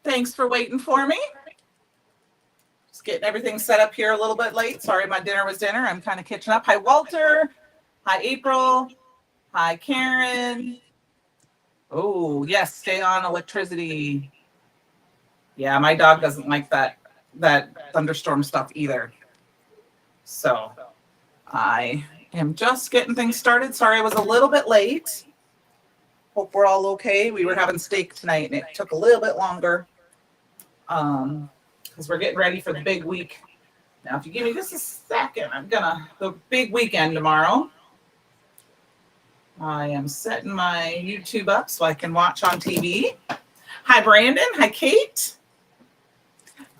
Thanks for waiting for me. Just getting everything set up here a little bit late. Sorry, my dinner was dinner. I'm kind of catching up. Hi, Walter. Hi, April. Hi, Karen. Oh, yes, stay on electricity. Yeah, my dog doesn't like that thunderstorm stuff either. So I am just getting things started. Sorry I was a little bit late. Hope we're all okay. We were having steak tonight and it took a little bit longer because we're getting ready for the big week. Now, if you give me just a second, the big weekend tomorrow. I am setting my YouTube up so I can watch on TV. Hi, Brandon. Hi, Kate.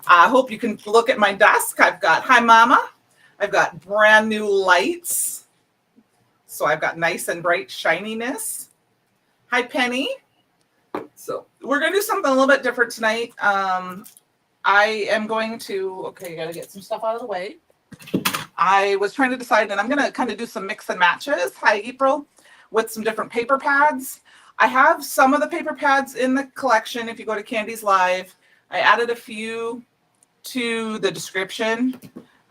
I hope you can look at my desk. Hi, Mama. I've got brand new lights. So I've got nice and bright shininess. Hi, Penny. So we're going to do something a little bit different tonight. I am going to, okay, got to get some stuff out of the way. I was trying to decide, and I'm going to kind of do some mix and matches. Hi, April, with some different paper pads. I have some of the paper pads in the collection. If you go to Candi's Live, I added a few to the description.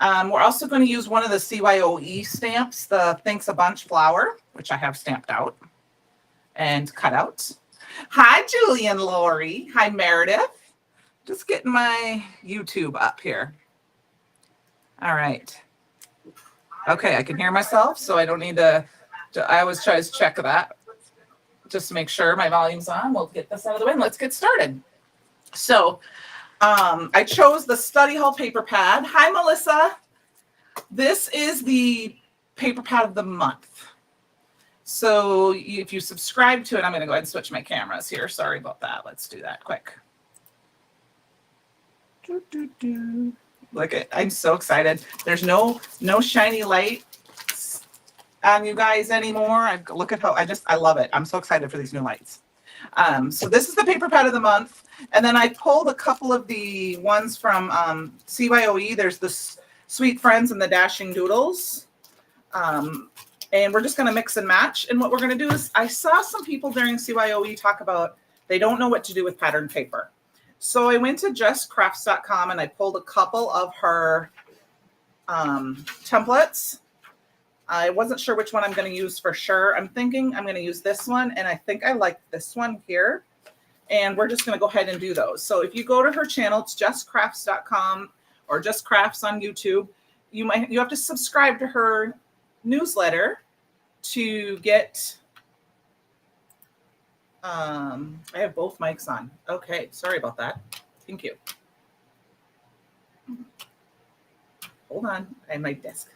We're also going to use one of the CYOE stamps, the Thanks a Bunch flower, which I have stamped out and cut out. Hi, Julie and Lori. Hi, Meredith. Just getting my YouTube up here. All right. Okay, I can hear myself, so I don't need to I always try to check that just to make sure my volume's on. We'll get this out of the way and let's get started. So I chose the Study Hall paper pad. Hi, Melissa. This is the paper pad of the month. So if you subscribe to it, I'm going to go ahead and switch my cameras here. Sorry about that. Let's do that quick. Look at, I'm so excited. There's no shiny light on you guys anymore. Look at how I love it. I'm so excited for these new lights. So this is the paper pad of the month. And then I pulled a couple of the ones from CYOE. There's the Sweet Friends and the Dashing Doodles. And we're just going to mix and match. And what we're going to do is I saw some people during CYOE talk about they don't know what to do with patterned paper. So I went to justcrafts.com and I pulled a couple of her templates. I wasn't sure which one I'm going to use for sure. I'm thinking I'm going to use this one, and I think I like this one here. And we're just going to go ahead and do those. So if you go to her channel, it's justcrafts.com or Just Crafts on YouTube. You have to subscribe to her newsletter to get. I have both mics on. Okay, sorry about that. Thank you. Hold on, I have my desk.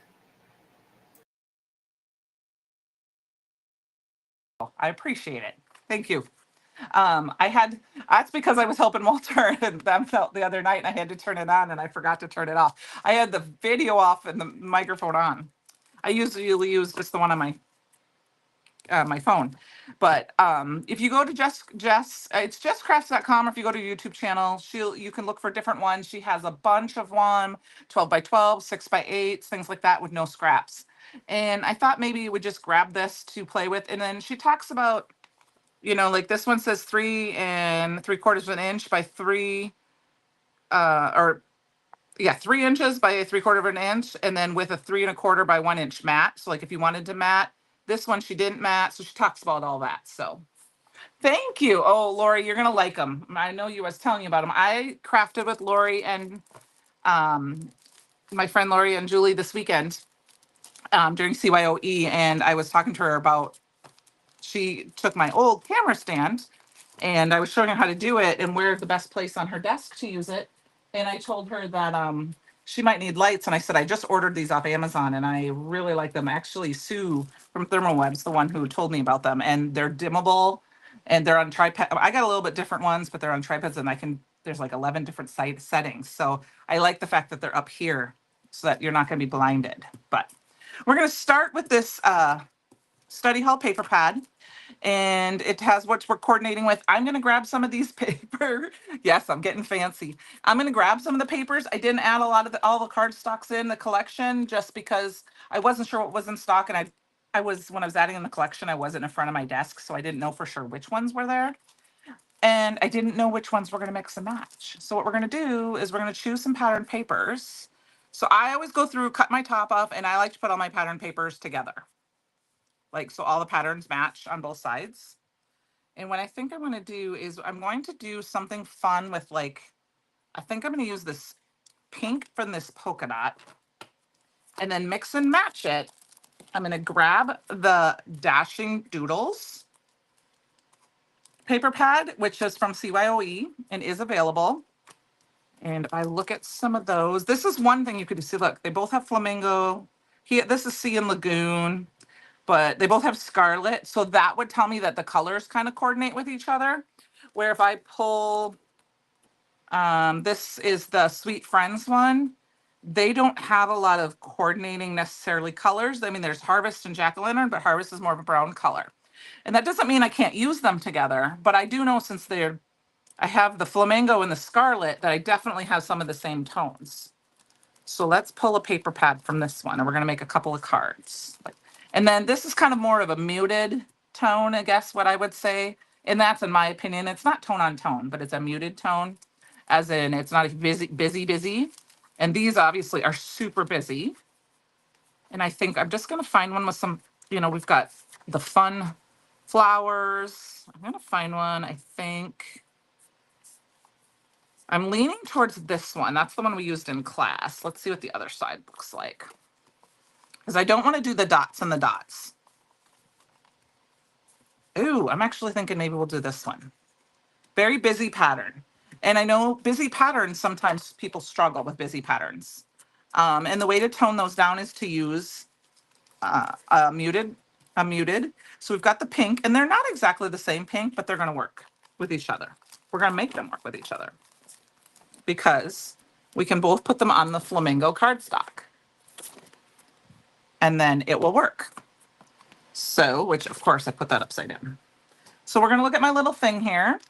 I appreciate it. Thank you. That's because I was helping Walter and them felt the other night and I had to turn it on and I forgot to turn it off. I had the video off and the microphone on. I usually use just the one on my phone. But if you go to it's justcrafts.com, or if you go to YouTube channel, you can look for different ones. She has a bunch of them, 12 by 12, 6 by 8, things like that with no scraps. And I thought maybe you would just grab this to play with. And then she talks about, like this one says 3 3/4 inch by 3 3 inches by 3/4 inch, and then with a 3 1/4 by 1 inch mat. So like if you wanted to mat, this one she didn't mat, so she talks about all that. So thank you. Oh, Lori, you're gonna like them. I know you was telling you about them. I crafted with Lori and my friend Lori and Julie this weekend during CYOE, and I was talking to her about. She took my old camera stand, and I was showing her how to do it and where the best place on her desk to use it. And I told her that she might need lights. And I said, I just ordered these off Amazon and I really like them. Actually, Sue from Thermoweb's the one who told me about them. And they're dimmable and they're on tripod. I got a little bit different ones, but they're on tripods and there's like 11 different settings. So I like the fact that they're up here so that you're not going to be blinded. But we're going to start with this Study Hall paper pad. And it has what we're coordinating with. I'm going to grab some of these paper. Yes, I'm getting fancy. I'm going to grab some of the papers. I didn't add a lot of all the card stocks in the collection just because I wasn't sure what was in stock. And when I was adding in the collection, I wasn't in front of my desk. So I didn't know for sure which ones were there. and I didn't know which ones we're going to mix and match. So what we're going to do is we're going to choose some pattern papers. So I always go through, cut my top off, and I like to put all my pattern papers together. Like, so all the patterns match on both sides. And what I think I'm going to do is I'm going to do something fun with, like, I think I'm going to use this pink from this polka dot and then mix and match it. I'm going to grab the Dashing Doodles paper pad, which is from CYOE and is available. And if I look at some of those, this is one thing you could see. Look, they both have flamingo. Here, this is Sea and Lagoon, but they both have scarlet. So that would tell me that the colors kind of coordinate with each other. Where if I pull, this is the Sweet Friends one. They don't have a lot of coordinating necessarily colors. I mean, there's Harvest and Jack-o'-lantern, but Harvest is more of a brown color. And that doesn't mean I can't use them together, but I do know since I have the flamingo and the scarlet that I definitely have some of the same tones. So let's pull a paper pad from this one and we're going to make a couple of cards. And then this is kind of more of a muted tone, I guess what I would say. And that's in my opinion, it's not tone on tone, but it's a muted tone, as in it's not busy. And these obviously are super busy. And I think I'm just going to find one with some, we've got the fun flowers. I'm going to find one, I think. I'm leaning towards this one. That's the one we used in class. Let's see what the other side looks like. Because I don't want to do the dots and the dots. Ooh, I'm actually thinking maybe we'll do this one. Very busy pattern. And I know busy patterns, sometimes people struggle with busy patterns. And the way to tone those down is to use a muted. So we've got the pink, and they're not exactly the same pink, but they're going to work with each other. We're going to make them work with each other because we can both put them on the flamingo cardstock and then it will work. So, which of course I put that upside down. So we're going to look at my little thing here.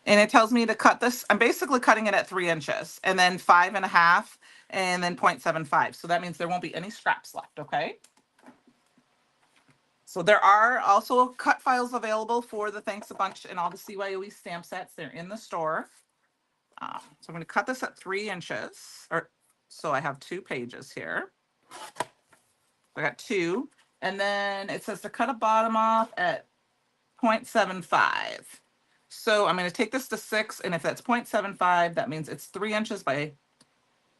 And it tells me to cut this. I'm basically cutting it at 3 inches and then 5.5 and then 0.75. So that means there won't be any scraps left. Okay. So there are also cut files available for the Thanks a Bunch and all the CYOE stamp sets. They're in the store. So I'm going to cut this at 3 inches. So I have 2 pages here. I got 2. And then it says to cut a bottom off at 0.75. So I'm going to take this to 6, and if that's 0.75, that means it's 3 inches by,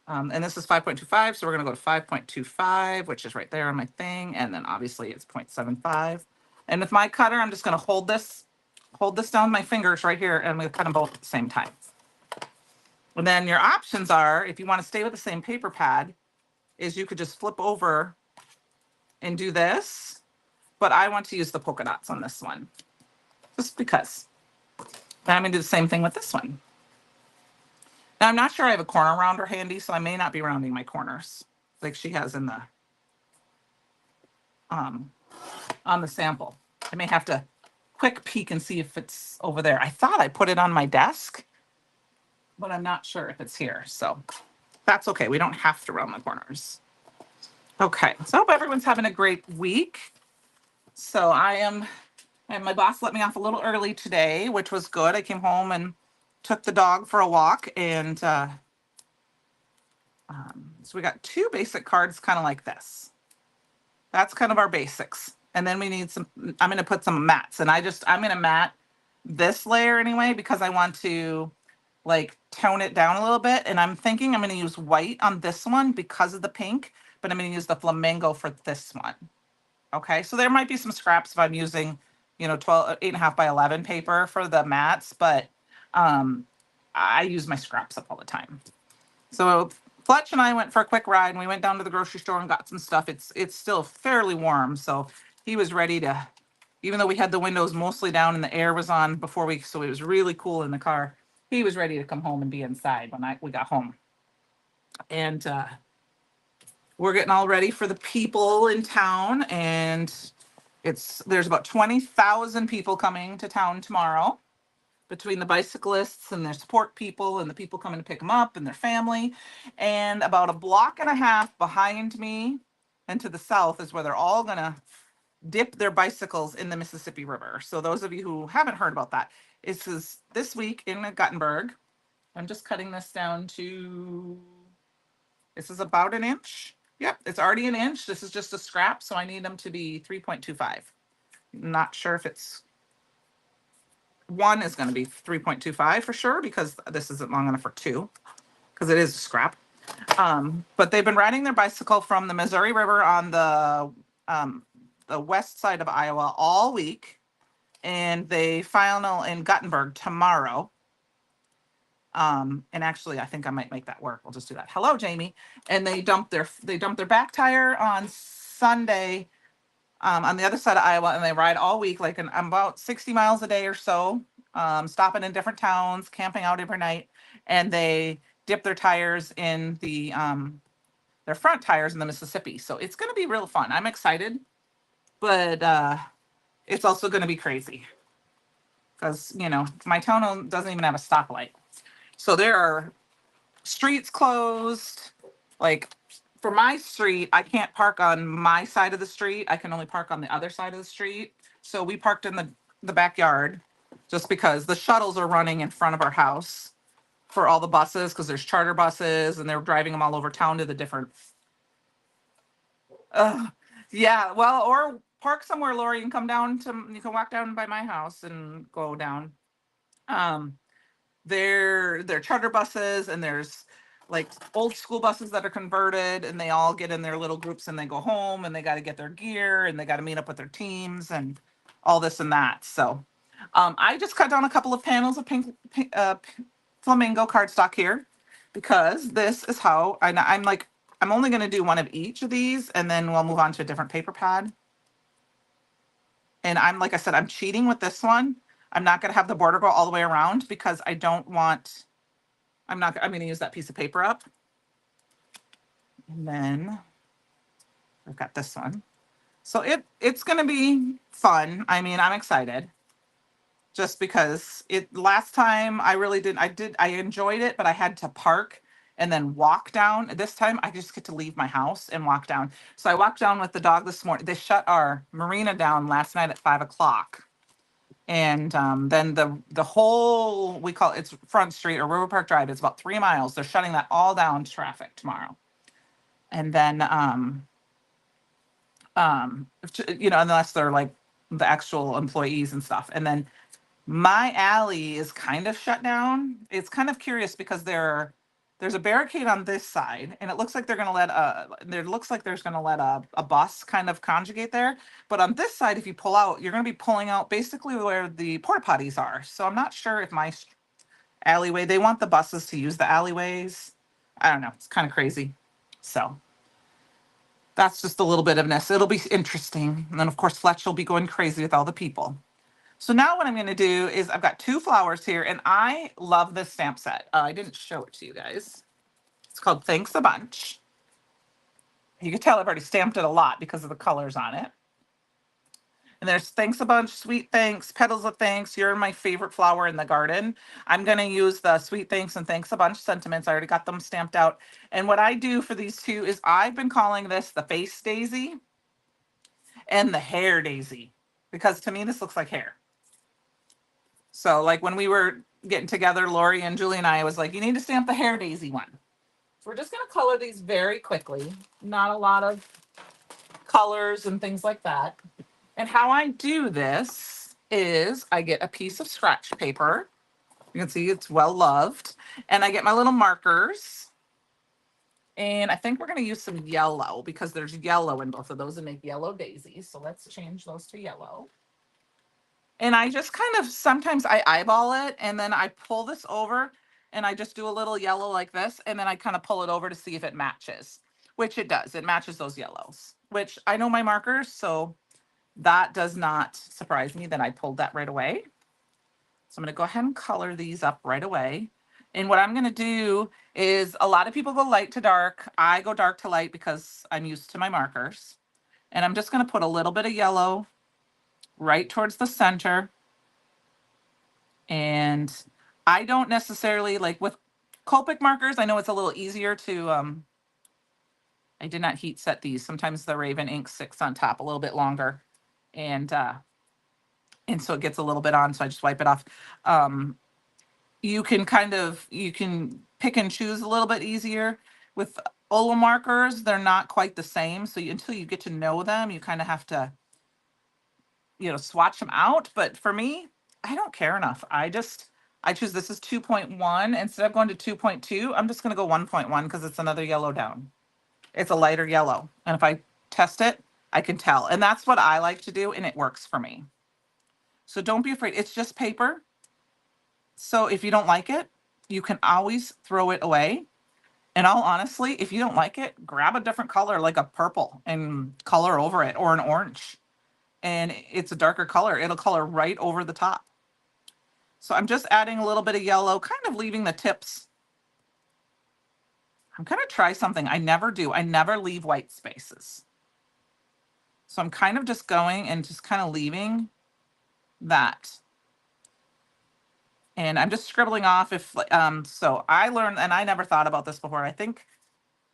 and this is 5.25, so we're going to go to 5.25, which is right there on my thing, and then obviously it's 0.75. And with my cutter, I'm just going to hold this down with my fingers right here, and I'm going to cut them both at the same time. And then your options are, if you want to stay with the same paper pad, is you could just flip over and do this, but I want to use the polka dots on this one, just because. Then I'm going to do the same thing with this one. Now, I'm not sure I have a corner rounder handy, so I may not be rounding my corners like she has in the on the sample. I may have to quick peek and see if it's over there. I thought I put it on my desk, but I'm not sure if it's here. So that's okay. We don't have to round the corners. Okay, so I hope everyone's having a great week. So and my boss let me off a little early today, which was good. I came home and took the dog for a walk, and so we got 2 basic cards kind of like this. That's kind of our basics. And then we need some, I'm going to put some mats, and I'm going to mat this layer anyway, because I want to like tone it down a little bit. And I'm thinking I'm going to use white on this one because of the pink, but I'm going to use the flamingo for this one. Okay, so there might be some scraps if I'm using, 8.5 by 11 paper for the mats, but I use my scraps up all the time. So Fletch and I went for a quick ride, and we went down to the grocery store and got some stuff. It's still fairly warm, so he was ready to, even though we had the windows mostly down and the air was on so it was really cool in the car. He was ready to come home and be inside when we got home. And we're getting all ready for the people in town, and there's about 20,000 people coming to town tomorrow, between the bicyclists and their support people and the people coming to pick them up and their family. And about a block and a half behind me and to the south is where they're all gonna dip their bicycles in the Mississippi River. So those of you who haven't heard about that, this week in Guttenberg. I'm just cutting this down to, this is about an inch. Yep, it's already an inch. This is just a scrap, so I need them to be 3.25. Not sure if it's, one is going to be 3.25 for sure, because this isn't long enough for two, because it is a scrap. But they've been riding their bicycle from the Missouri River on the west side of Iowa all week, and they final in Guttenberg tomorrow. And actually, I think I might make that work. We'll just do that. Hello, Jamie. And they dumped their back tire on Sunday on the other side of Iowa, and they ride all week, like about 60 miles a day or so, stopping in different towns, camping out every night, and they dip their tires in their front tires in the Mississippi. So it's going to be real fun. I'm excited, but it's also going to be crazy because, my town doesn't even have a stoplight. So there are streets closed. Like for my street, I can't park on my side of the street. I can only park on the other side of the street. So we parked in the backyard just because the shuttles are running in front of our house for all the buses, because there's charter buses and they're driving them all over town to the different. Yeah, well, or park somewhere, Lori, and come down you can walk down by my house and go down. They're charter buses, and there's like old school buses that are converted, and they all get in their little groups and they go home, and they got to get their gear, and they got to meet up with their teams and all this and that. So I just cut down a couple of panels of pink flamingo cardstock here, because this is how I'm only going to do one of each of these, and then we'll move on to a different paper pad. And like I said, I'm cheating with this one. I'm not going to have the border go all the way around, because I'm going to use that piece of paper up. And then I've got this one. So it's going to be fun. I mean, I'm excited just because last time I really didn't, I enjoyed it, but I had to park and then walk down. This time I just get to leave my house and walk down. So I walked down with the dog this morning. They shut our marina down last night at 5:00. And then the whole, we call it's Front Street or River Park Drive, it's about 3 miles. They're shutting that all down to traffic tomorrow. And then unless they're like the actual employees and stuff. And then my alley is kind of shut down. It's kind of curious because there's a barricade on this side, and it looks like they're going to let a bus kind of conjugate there. But on this side, if you pull out, you're going to be pulling out basically where the porta potties are. So I'm not sure if my alleyway, they want the buses to use the alleyways. I don't know. It's kind of crazy. So that's just a little bit of this. It'll be interesting. And then of course, Fletch will be going crazy with all the people. So now what I'm going to do is I've got 2 flowers here, and I love this stamp set. I didn't show it to you guys. It's called Thanks a Bunch. You can tell I've already stamped it a lot because of the colors on it. And there's Thanks a Bunch, Sweet Thanks, Petals of Thanks. You're my favorite flower in the garden. I'm going to use the Sweet Thanks and Thanks a Bunch sentiments. I already got them stamped out. And what I do for these two is I've been calling this the face daisy and the hair daisy, because to me this looks like hair. So like when we were getting together, Lori and Julie and I was like, you need to stamp the hair daisy one. So we're just going to color these very quickly. Not a lot of colors and things like that. And how I do this is I get a piece of scratch paper. You can see it's well loved. And I get my little markers. And I think we're going to use some yellow because there's yellow in both of those and make yellow daisies. So let's change those to yellow. And I just kind of, sometimes I eyeball it, and then I pull this over and I just do a little yellow like this. And then I kind of pull it over to see if it matches, which it does. It matches those yellows, which I know my markers. So that does not surprise me that I pulled that right away. So I'm going to go ahead and color these up right away. And what I'm going to do is, a lot of people go light to dark. I go dark to light because I'm used to my markers. And I'm just going to put a little bit of yellow right towards the center. And I don't necessarily, like with Copic markers, I know it's a little easier to, I did not heat set these. Sometimes the Raven ink sticks on top a little bit longer. And so it gets a little bit on, so I just wipe it off. Um, you can pick and choose a little bit easier with Olo markers. They're not quite the same. So until you get to know them, you kind of have to, swatch them out. But for me, I don't care enough. I choose this is 2.1. Instead of going to 2.2, I'm just going to go 1.1 because it's another yellow down. It's a lighter yellow. And if I test it, I can tell. And that's what I like to do. And it works for me. So don't be afraid. It's just paper. So if you don't like it, you can always throw it away. And all honestly, if you don't like it, grab a different color like a purple and color over it, or an orange. And it's a darker color. It'll color right over the top. So I'm just adding a little bit of yellow, kind of leaving the tips. I'm going to try something I never do. I never leave white spaces. So I'm kind of just going and just kind of leaving that. And I'm just scribbling off so I learned, and I never thought about this before. I think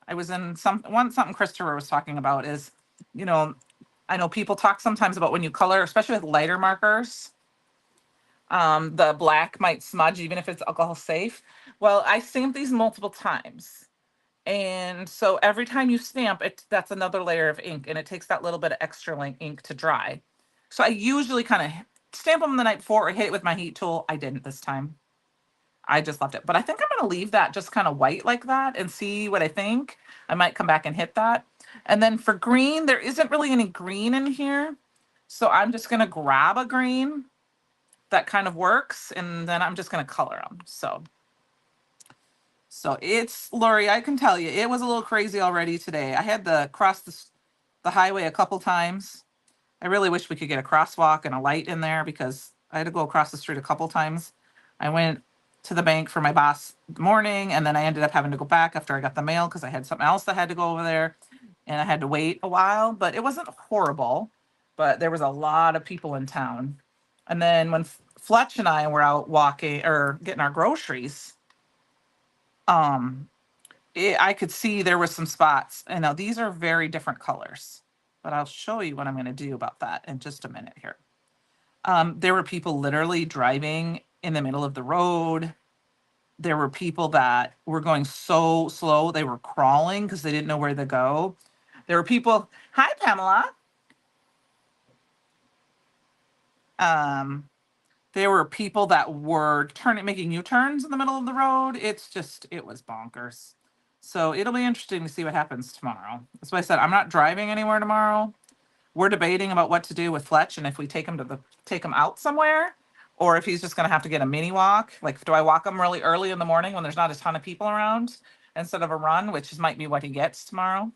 I was in something Christopher was talking about is, I know people talk sometimes about when you color, especially with lighter markers, the black might smudge even if it's alcohol safe. Well, I stamp these multiple times. And so every time you stamp it, that's another layer of ink, and it takes that little bit of extra ink to dry. So I usually kind of stamp them the night before or hit it with my heat tool. I didn't this time. I just left it. But I think I'm going to leave that just kind of white like that and see what I think. I might come back and hit that. And then for green, there isn't really any green in here. So I'm just going to grab a green that kind of works. And then I'm just going to color them. So it's, Lori, I can tell you, it was a little crazy already today. I had to cross the highway a couple times. I really wish we could get a crosswalk and a light in there because I had to go across the street a couple times. I went to the bank for my boss morning, and then I ended up having to go back after I got the mail because I had something else that had to go over there, and I had to wait a while, but it wasn't horrible. But there was a lot of people in town. And then when Fletch and I were out walking or getting our groceries, I could see there were some spots. And now these are very different colors, but I'll show you what I'm going to do about that in just a minute here. There were people literally driving in the middle of the road. There were people that were going so slow, they were crawling because they didn't know where to go. There were people, hi, Pamela. There were people that were making U-turns in the middle of the road. It was bonkers. So it'll be interesting to see what happens tomorrow. That's why I said I'm not driving anywhere tomorrow. We're debating about what to do with Fletch and if we take him out somewhere, or if he's just going to have to get a mini walk. Like, do I walk him really early in the morning when there's not a ton of people around instead of a run, which might be what he gets tomorrow.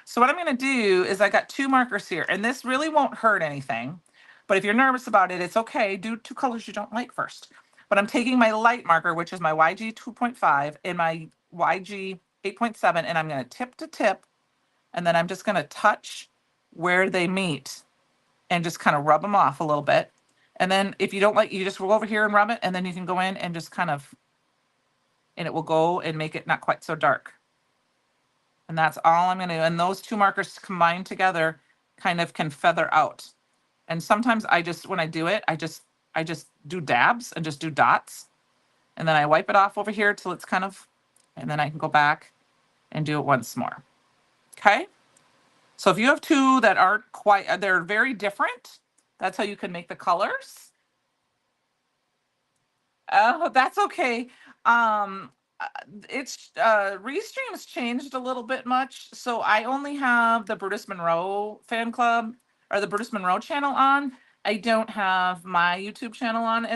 So what I'm going to do is I got 2 markers here, and this really won't hurt anything. But if you're nervous about it, it's okay. Do 2 colors you don't like first. But I'm taking my light marker, which is my YG 2.5, and my YG 8.7, and I'm going to tip to tip, and then I'm just going to touch where they meet and just kind of rub them off a little bit. And then if you don't like, you just roll over here and rub it, and then you can go in and just kind of, and it will go and make it not quite so dark. And that's all I'm going to do. And those 2 markers combined together kind of can feather out. And sometimes when I do it, I just do dabs and just do dots. And then I wipe it off over here till it's kind of, and then I can go back and do it once more. Okay. So if you have 2 that aren't they're very different, that's how you can make the colors. Oh, that's okay. It's Restream's changed a little bit much. So I only have the Brutus Monroe fan club or the Brutus Monroe channel on. I don't have my YouTube channel on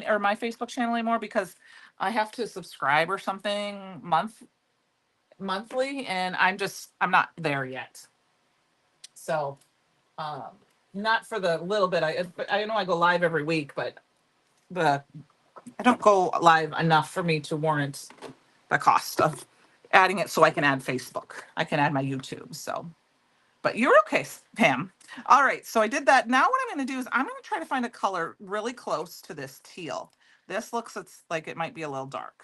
or my Facebook channel anymore because I have to subscribe or something monthly, and I'm not there yet. So not for the little bit. I know I go live every week, but I don't go live enough for me to warrant the cost of adding it so I can add Facebook. I can add my YouTube. So, but you're okay, Pam. All right. So I did that. Now what I'm going to do is I'm going to try to find a color really close to this teal. This it's like it might be a little dark.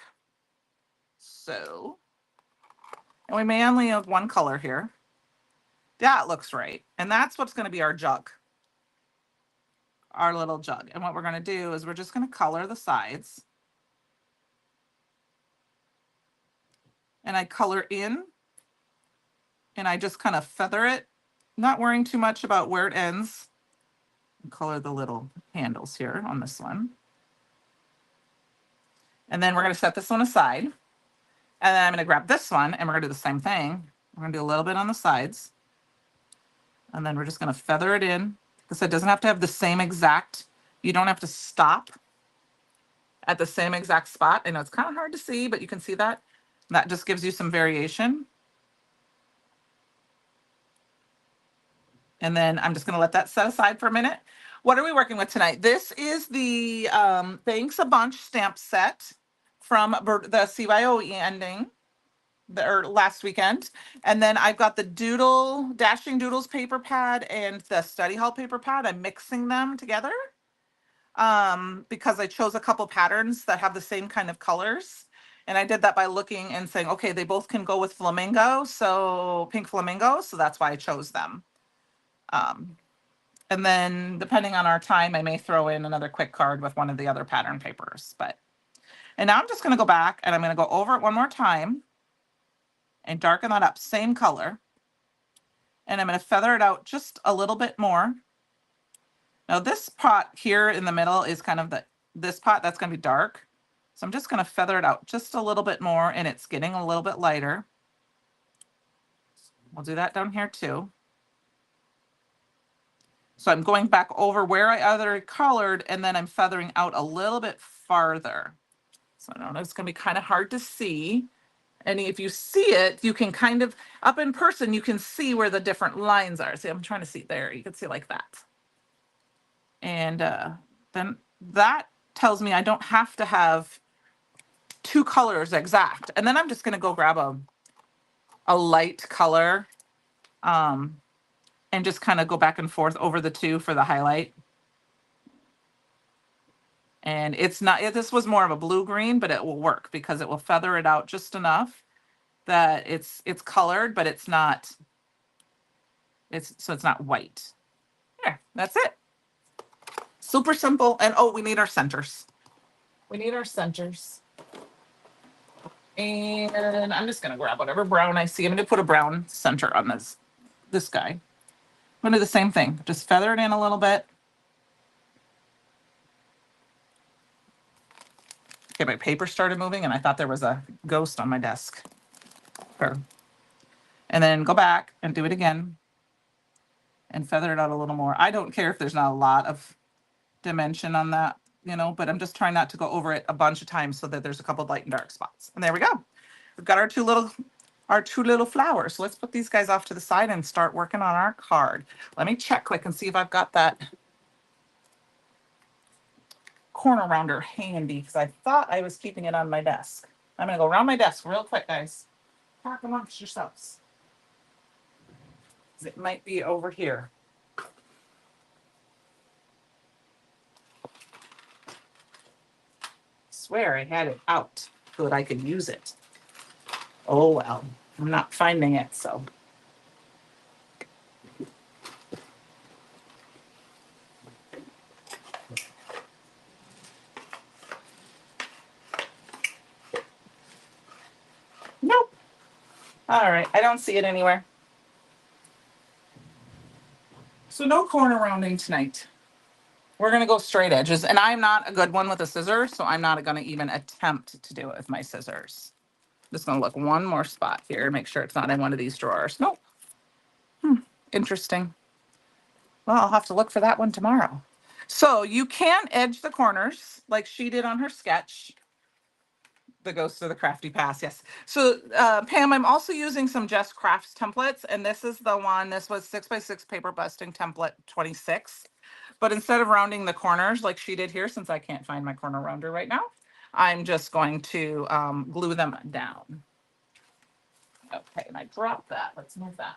So, and we may only have 1 color here. That looks right. And that's what's going to be our jug. our little jug. And what we're going to do is we're just going to color the sides. And I color in, and I just kind of feather it, not worrying too much about where it ends. And color the little handles here on this one. And then we're going to set this one aside. And then I'm going to grab this one, and we're going to do the same thing. We're going to do a little bit on the sides. And then we're just going to feather it in. Because it doesn't have to have the same exact, you don't have to stop at the same exact spot. I know it's kind of hard to see, but you can see that. That just gives you some variation. And then I'm just going to let that set aside for a minute. What are we working with tonight? This is the Thanks a Bunch stamp set from the CYOE ending, or last weekend. And then I've got the Dashing Doodles paper pad and the Study Hall paper pad. I'm mixing them together because I chose a couple patterns that have the same kind of colors. And I did that by looking and saying, okay, they both can go with flamingo, so pink flamingo. So that's why I chose them. And then depending on our time, I may throw in another quick card with one of the other pattern papers. And now I'm just going to go back and I'm going to go over it one more time and darken that up, same color. And I'm going to feather it out just a little bit more. Now this pot here in the middle is kind of this pot that's going to be dark. So I'm just going to feather it out just a little bit more, and it's getting a little bit lighter. We'll do that down here too. So I'm going back over where I already colored, and then I'm feathering out a little bit farther. So I don't know, it's going to be kind of hard to see. And if you see it, you can kind of, up in person, you can see where the different lines are. See, I'm trying to see there. You can see like that. And then that tells me I don't have to have two colors exact. And then I'm just going to go grab a light color and just kind of go back and forth over the two for the highlight. And it's not, this was more of a blue green, but it will work because it will feather it out just enough that it's colored, but it's not, so it's not white. There, that's it. Super simple. And oh, we need our centers. We need our centers. And I'm just going to grab whatever brown I see. I'm going to put a brown center on this guy. I'm going to do the same thing. Just feather it in a little bit. Okay, my paper started moving and I thought there was a ghost on my desk. And then go back and do it again and feather it out a little more. I don't care if there's not a lot of dimension on that, but I'm just trying not to go over it a bunch of times so that there's a couple of light and dark spots. And there we go. We've got our two little flowers. So let's put these guys off to the side and start working on our card. Let me check quick and see if I've got that corner rounder handy because I thought I was keeping it on my desk. I'm going to go around my desk real quick, guys. Talk amongst yourselves. It might be over here. I swear I had it out so that I could use it. Oh, well, I'm not finding it, so. Nope. All right, I don't see it anywhere. So no corner rounding tonight. We're going to go straight edges, and I'm not a good one with a scissors, so I'm not going to even attempt to do it with my scissors. Just going to look one more spot here, make sure it's not in one of these drawers. Nope. Interesting. Well, I'll have to look for that one tomorrow. So you can edge the corners like she did on her sketch. The Ghost of the Crafty Past, yes. So Pam, I'm also using some Just Crafts templates, and this is the one, this was 6x6 paper busting template 26. But instead of rounding the corners like she did here, since I can't find my corner rounder right now, I'm just going to glue them down. Okay, and I dropped that. Let's move that.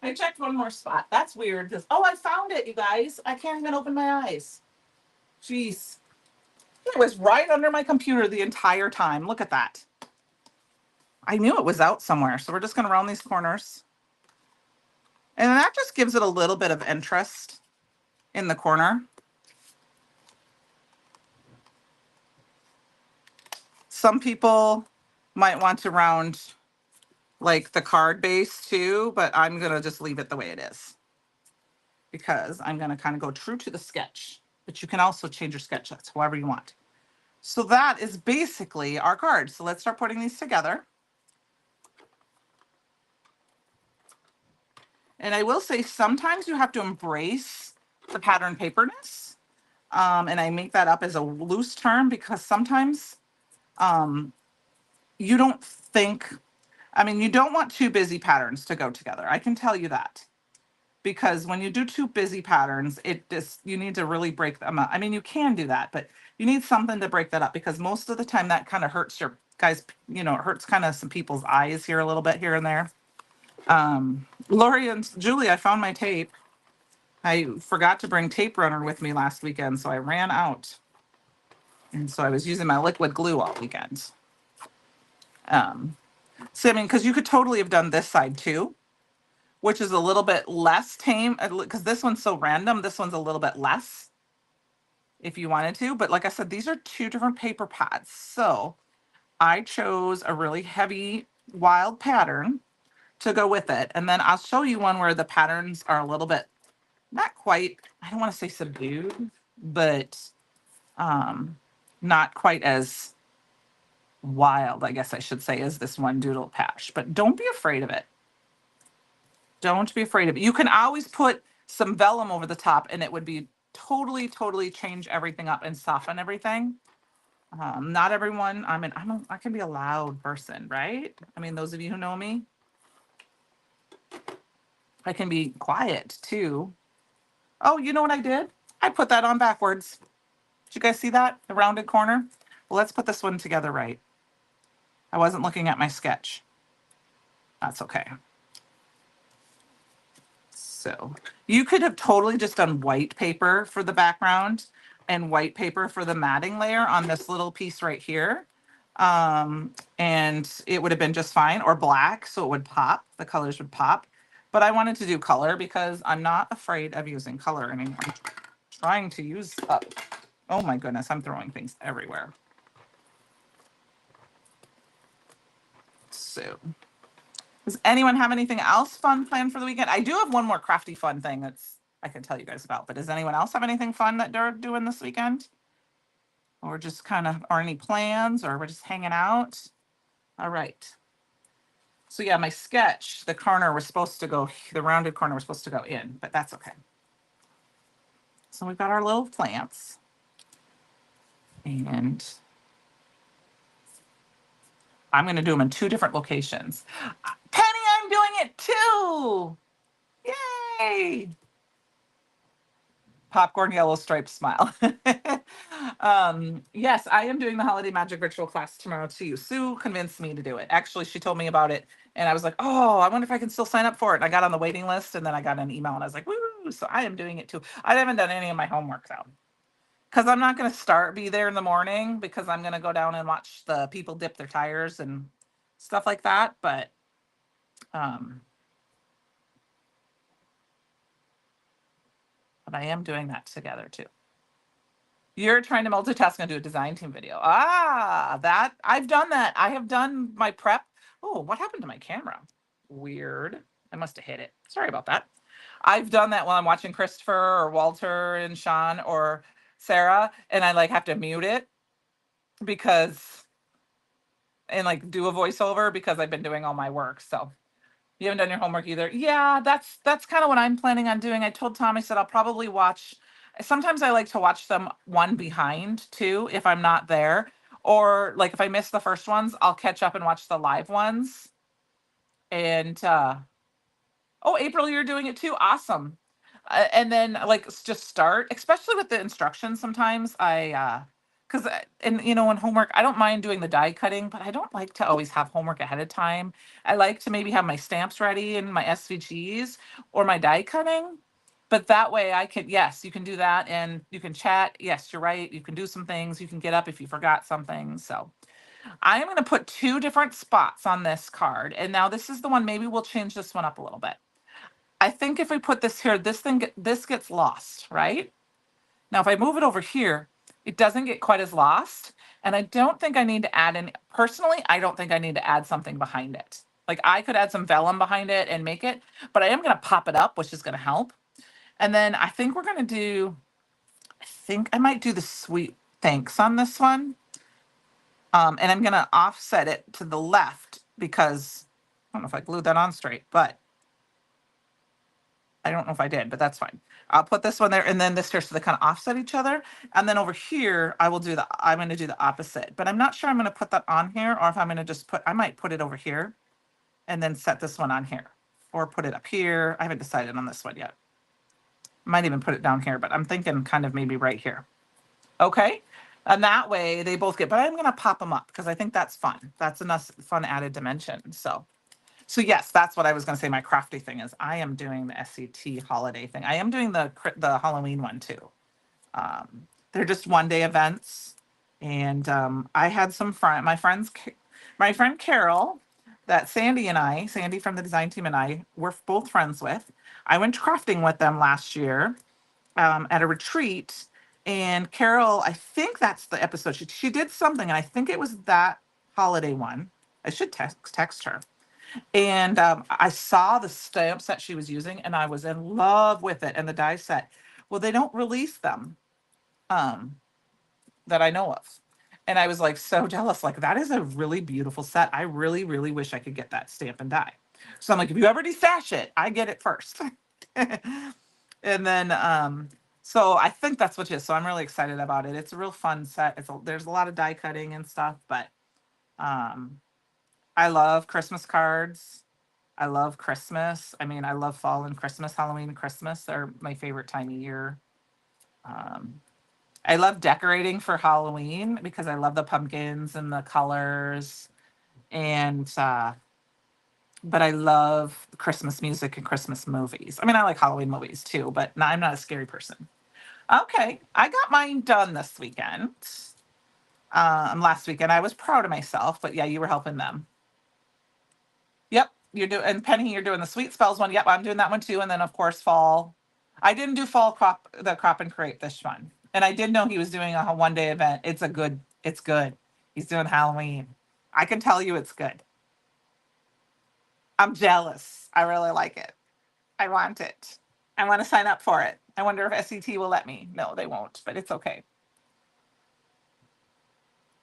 I checked one more spot. That's weird because, oh, I found it, you guys. I can't even open my eyes. Jeez. It was right under my computer the entire time. Look at that. I knew it was out somewhere. So we're just going to round these corners. And that just gives it a little bit of interest in the corner. Some people might want to round like the card base too, but I'm going to just leave it the way it is because I'm going to kind of go true to the sketch, but you can also change your sketch that's however you want. So that is basically our card. So let's start putting these together. And I will say sometimes you have to embrace the pattern paperness. And I make that up as a loose term because sometimes you don't think, I mean, you don't want two busy patterns to go together. I can tell you that. Because when you do two busy patterns, it just, you need to really break them up. I mean, you can do that, but you need something to break that up because most of the time that kind of hurts your guys, you know, it hurts kind of some people's eyes here a little bit here and there. Lori and Julie, I found my tape. I forgot to bring tape runner with me last weekend, so I ran out. And so I was using my liquid glue all weekend. So I mean, because you could totally have done this side too, which is a little bit less tame because this one's so random. This one's a little bit less if you wanted to. But like I said, these are two different paper pads. So I chose a really heavy wild pattern to go with it. And then I'll show you one where the patterns are a little bit, not quite, I don't want to say subdued, but not quite as wild, I guess I should say, as this one doodle patch. But don't be afraid of it. Don't be afraid of it. You can always put some vellum over the top and it would be totally change everything up and soften everything. Not everyone, I can be a loud person, right? I mean, those of you who know me, I can be quiet too. Oh, you know what I did? I put that on backwards. Did you guys see that? The rounded corner? Well, let's put this one together right. I wasn't looking at my sketch. That's okay. So you could have totally just done white paper for the background and white paper for the matting layer on this little piece right here. And it would have been just fine, or black, so it would pop, the colors would pop. But I wanted to do color because I'm not afraid of using color anymore. I'm trying to use up. Oh my goodness, I'm throwing things everywhere. So does anyone have anything else fun planned for the weekend? I do have one more crafty fun thing that's I can tell you guys about, but does anyone else have anything fun that they're doing this weekend? Or just kind of, or any plans, or we're just hanging out? All right. So yeah, my sketch, the corner was supposed to go, the rounded corner was supposed to go in, but that's okay. So we've got our little plants. And I'm going to do them in two different locations. Penny, I'm doing it too. Yay. Popcorn yellow striped smile. Yes, I am doing the holiday magic ritual class tomorrow too. Sue convinced me to do it. Actually, she told me about it and I was like, oh, I wonder if I can still sign up for it. And I got on the waiting list and then I got an email and I was like, woo. So I am doing it too. I haven't done any of my homework though. Because I'm not going to be there in the morning because I'm going to go down and watch the people dip their tires and stuff like that. But I am doing that together too. You're trying to multitask and do a design team video. That I've done that. I have done my prep. Oh, what happened to my camera? Weird. I must have hit it. Sorry about that. I've done that while I'm watching Christopher or Walter and Sean or Sarah, and I like have to mute it because and like do a voiceover because I've been doing all my work. So you haven't done your homework either. Yeah, that's kind of what I'm planning on doing. I told Tom, I said I'll probably watch. Sometimes I like to watch them one behind too if I'm not there. Or like if I miss the first ones, I'll catch up and watch the live ones. And oh, April, you're doing it too. Awesome. And then like just start, especially with the instructions. Sometimes I because, and in homework, I don't mind doing the die cutting, but I don't like to always have homework ahead of time. I like to maybe have my stamps ready and my SVGs or my die cutting. But that way I can, yes, you can do that and you can chat. Yes, you're right. You can do some things. You can get up if you forgot something. So I am going to put two different spots on this card. And now this is the one, maybe we'll change this one up a little bit. I think if we put this here, this gets lost, right? Now, if I move it over here, it doesn't get quite as lost. And I don't think I need to add any, personally, I don't think I need to add something behind it. Like I could add some vellum behind it and make it, but I am going to pop it up, which is going to help. And then I think we're going to do, I think I might do the sweet thanks on this one. And I'm going to offset it to the left because I don't know if I glued that on straight, but I don't know if I did, but that's fine. I'll put this one there and then this here so they kind of offset each other. And then over here, I'm going to do the opposite, but I'm not sure I'm going to put that on here or if I'm going to just I might put it over here and then set this one on here or put it up here. I haven't decided on this one yet. Might even put it down here, but I'm thinking kind of maybe right here. Okay. And that way they both get, but I'm going to pop them up because I think that's fun. That's enough fun added dimension. So yes, that's what I was going to say. My crafty thing is I am doing the SCT holiday thing. I am doing the Halloween one too. They're just 1-day events. And I had my friend Carol, that Sandy from the design team and I were both friends with. I went crafting with them last year at a retreat. And Carol, I think that's the episode. She did something, and I think it was that holiday one. I should text her. And I saw the stamp set she was using, and I was in love with it. And the die set. Well, they don't release them that I know of. And I was like so jealous. Like, that is a really beautiful set. I really, really wish I could get that stamp and die. So I'm like, if you ever destash it, I get it first. And then, so I think that's what it is. So I'm really excited about it. It's a real fun set. There's a lot of die cutting and stuff, but I love Christmas cards. I love Christmas. I mean, I love fall and Christmas, Halloween and Christmas. They're my favorite time of year. I love decorating for Halloween because I love the pumpkins and the colors. And, but I love Christmas music and Christmas movies. I mean, I like Halloween movies too, but no, I'm not a scary person. Okay, I got mine done this weekend. Last weekend, I was proud of myself, but yeah, you were helping them. Yep, and Penny, you're doing the sweet spells one. Yep, I'm doing that one too. And then of course, fall. I didn't do the crop and create this one. And I did know he was doing a 1-day event. It's good. He's doing Halloween. I can tell you it's good. I'm jealous. I really like it. I want it. I want to sign up for it. I wonder if SCT will let me. No, they won't, but it's okay.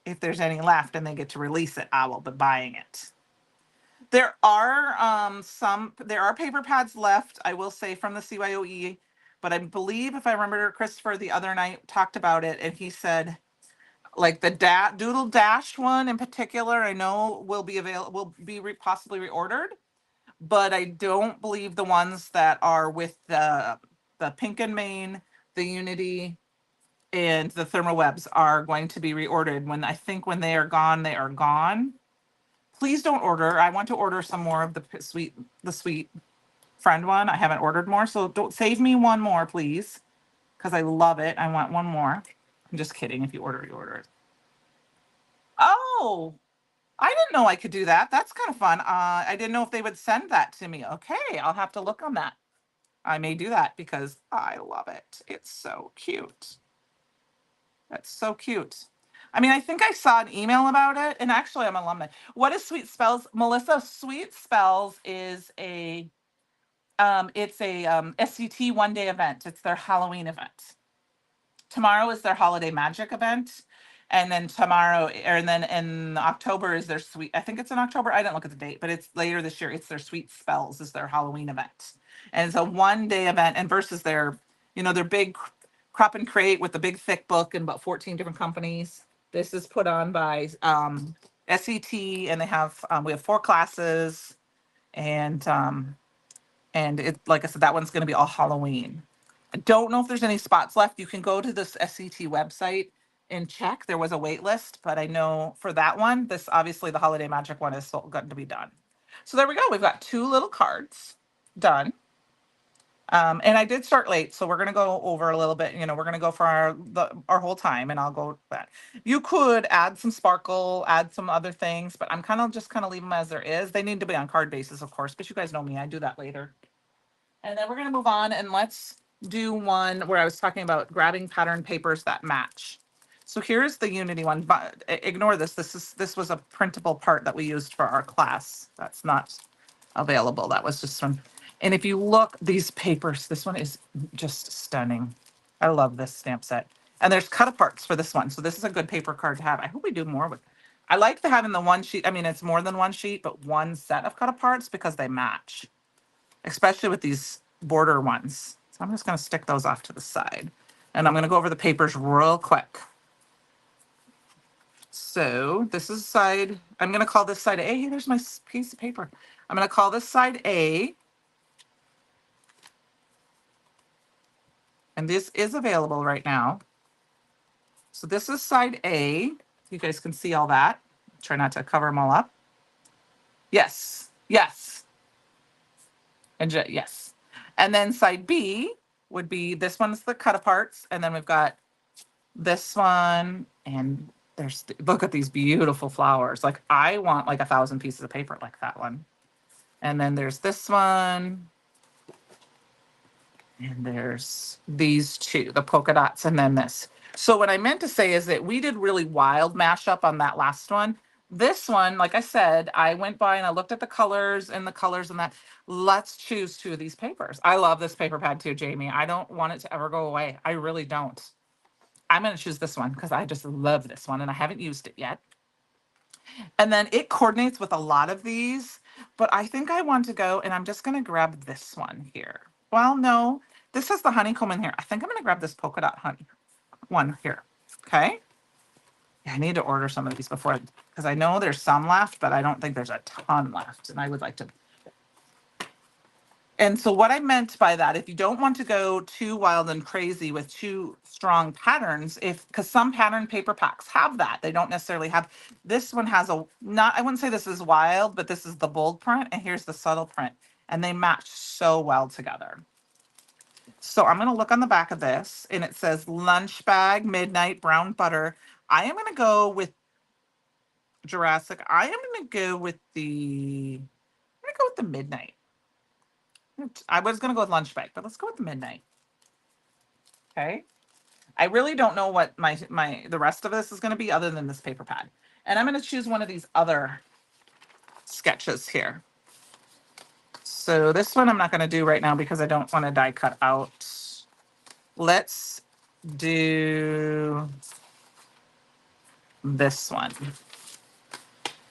If there's any left and they get to release it, I will be buying it. There are paper pads left, I will say, from the CYOE, but I believe if I remember Christopher the other night talked about it and he said like the Doodle Dash one in particular, I know will be possibly reordered, but I don't believe the ones that are with the Pink and Main, the Unity, and the Thermal Webs are going to be reordered. When they are gone, they are gone. Please don't order. I want to order some more of the sweet friend one. I haven't ordered more, so don't save me one more, please, because I love it. I want one more. I'm just kidding. If you order, you order it. Oh, I didn't know I could do that. That's kind of fun. I didn't know if they would send that to me. Okay, I'll have to look on that. I may do that because I love it. It's so cute. That's so cute. I mean, I think I saw an email about it, and actually I'm an alumni. What is Sweet Spells? Melissa, Sweet Spells is it's a SCT 1-day event. It's their Halloween event. Tomorrow is their holiday magic event. And then in October is their I think it's in October. I didn't look at the date, but it's later this year. It's their Sweet Spells is their Halloween event. And it's a 1-day event and versus their big crop and create with the big thick book and about 14 different companies. This is put on by SCT and we have 4 classes and it, like I said, that one's going to be all Halloween. I don't know if there's any spots left. You can go to this SCT website in check. There was a wait list, but I know for that one, this obviously the Holiday Magic one is still going to be done. So there we go. We've got 2 little cards done. And I did start late, so we're gonna go over a little bit. You know, we're gonna go for our whole time, and I'll go that. You could add some sparkle, add some other things, but I'm kind of leave them as there is. They need to be on card basis, of course, but you guys know me, I do that later. And then we're gonna move on and let's do one where I was talking about grabbing pattern papers that match. So here's the Unity one, but ignore this. This was a printable part that we used for our class. That's not available. That was just one. And if you look, these papers, this one is just stunning. I love this stamp set. And there's cut aparts for this one. So this is a good paper card to have. I hope we do more with. I like to have in the one sheet. I mean, it's more than one sheet, but one set of cut aparts because they match, especially with these border ones. So I'm just going to stick those off to the side. And I'm going to go over the papers real quick. So this is side, I'm going to call this side A. Hey, there's my piece of paper. I'm going to call this side A. And this is available right now. So this is side A. You guys can see all that. Try not to cover them all up. Yes, yes. And yes. And then side B would be, this one's the cut aparts. And then we've got this one, and there's, look at these beautiful flowers. Like I want like 1,000 pieces of paper like that one. And then there's this one. And there's these 2, the polka dots, and then this. So what I meant to say is that we did really wild mashup on that last one. This one, like I said, I went by and I looked at the colors and that. Let's choose 2 of these papers. I love this paper pad too, Jamie. I don't want it to ever go away. I really don't. I'm going to choose this one because I just love this one and I haven't used it yet. And then it coordinates with a lot of these, but I think I want to go and I'm just going to grab this one here. Well, no, this has the honeycomb in here. I think I'm going to grab this polka dot honey one here. Okay. Yeah, I need to order some of these before, because I know there's some left, but I don't think there's a ton left. And I would like to. And so what I meant by that, if you don't want to go too wild and crazy with too strong patterns, because some pattern paper packs have that. They don't necessarily have, this one has I wouldn't say this is wild, but this is the bold print and here's the subtle print. And they match so well together. So I'm going to look on the back of this and it says lunch bag, midnight, brown butter. I am going to go with Jurassic. I am going to go with the midnight. I was going to go with lunch bag, but let's go with the midnight. Okay. I really don't know what the rest of this is going to be other than this paper pad. And I'm going to choose one of these other sketches here. So this one I'm not going to do right now because I don't want to die cut out. Let's do this one.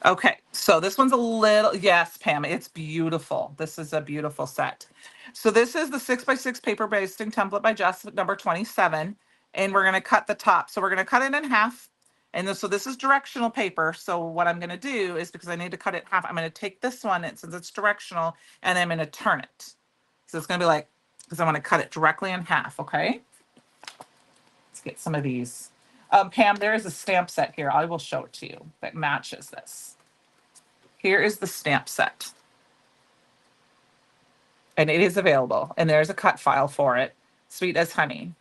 Okay, so this one's a little, yes, Pam, it's beautiful. This is a beautiful set. So this is the 6x6 paper basting template by Jess, number 27. And we're going to cut the top. So we're going to cut it in half. And so this is directional paper. So what I'm going to do is, because I need to cut it in half, I'm going to take this one, since it's directional, and I'm going to turn it. So it's going to be like, because I want to cut it directly in half, okay? Let's get some of these. Pam, there is a stamp set here. I will show it to you that matches this. Here is the stamp set. And it is available. And there's a cut file for it. Sweet as honey.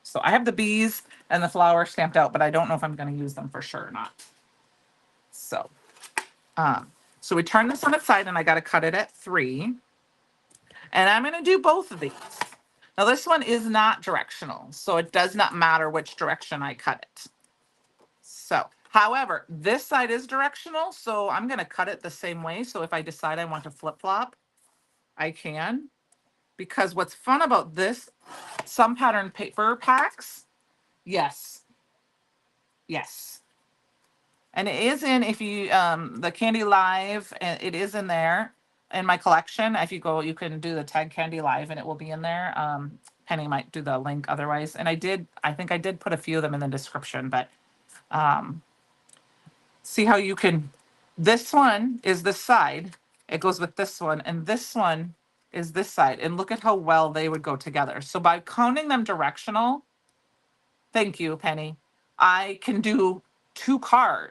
So I have the bees and the flower stamped out, but I don't know if I'm going to use them for sure or not. So, so we turn this on its side and I got to cut it at 3. And I'm going to do both of these. Now this one is not directional, so it does not matter which direction I cut it. So, however, this side is directional, so I'm going to cut it the same way. So if I decide I want to flip-flop, I can. Because what's fun about this, some pattern paper packs, yes. And it is in, if you, the Candi Live, it is in there. In my collection, if you go, you can do the tag Candi Live and it will be in there. Penny might do the link otherwise. And I think I did put a few of them in the description, but see how you can, this one is this side. It goes with this one. And this one is this side. And look at how well they would go together. So by counting them directional, Thank you, Penny. I can do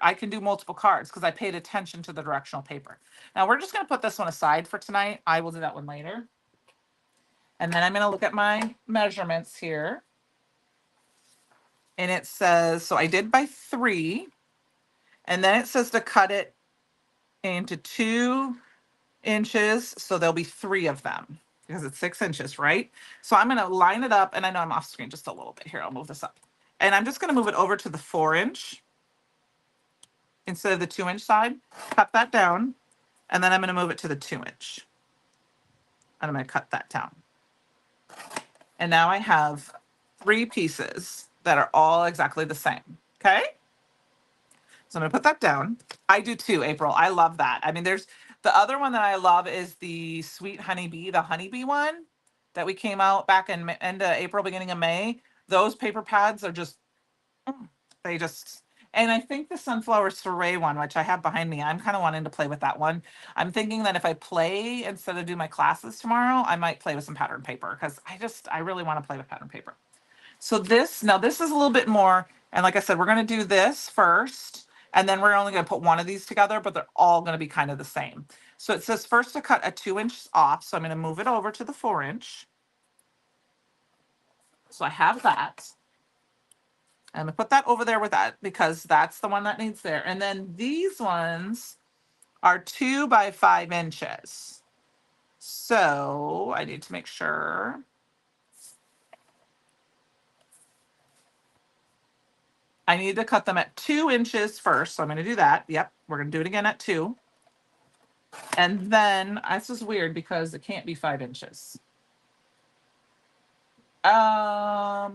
I can do multiple cards because I paid attention to the directional paper. Now we're just going to put this one aside for tonight. I will do that one later. And then I'm going to look at my measurements here. And it says, so I did by 3. And then it says to cut it into 2 inches. So there'll be 3 of them because it's 6 inches, right? So I'm going to line it up. And I know I'm off screen just a little bit here. I'll move this up. And I'm just going to move it over to the 4-inch instead of the 2-inch side. Cut that down. And then I'm going to move it to the 2-inch. And I'm going to cut that down. And now I have 3 pieces that are all exactly the same. Okay. So I'm going to put that down. I do too, April. I love that. I mean, there's the other one that I love is the Sweet Honeybee, the honeybee one that we came out back in end of April, beginning of May. Those paper pads are just, they just, and I think the Sunflower Soiree one, which I have behind me, I'm kind of wanting to play with that one. I'm thinking that if I play instead of do my classes tomorrow, I might play with some pattern paper because I really want to play with pattern paper. So this is a little bit more, and like I said, we're going to do this first, and then we're only going to put one of these together, but they're all going to be kind of the same. So it says first to cut a 2-inch off, so I'm going to move it over to the 4-inch. So I have that. I'm going to put that over there with that because that's the one that needs there. And then these ones are 2 by 5 inches. So I need to make sure. I need to cut them at 2 inches first. So I'm going to do that. Yep. We're going to do it again at 2. And then this is weird because it can't be 5 inches. No,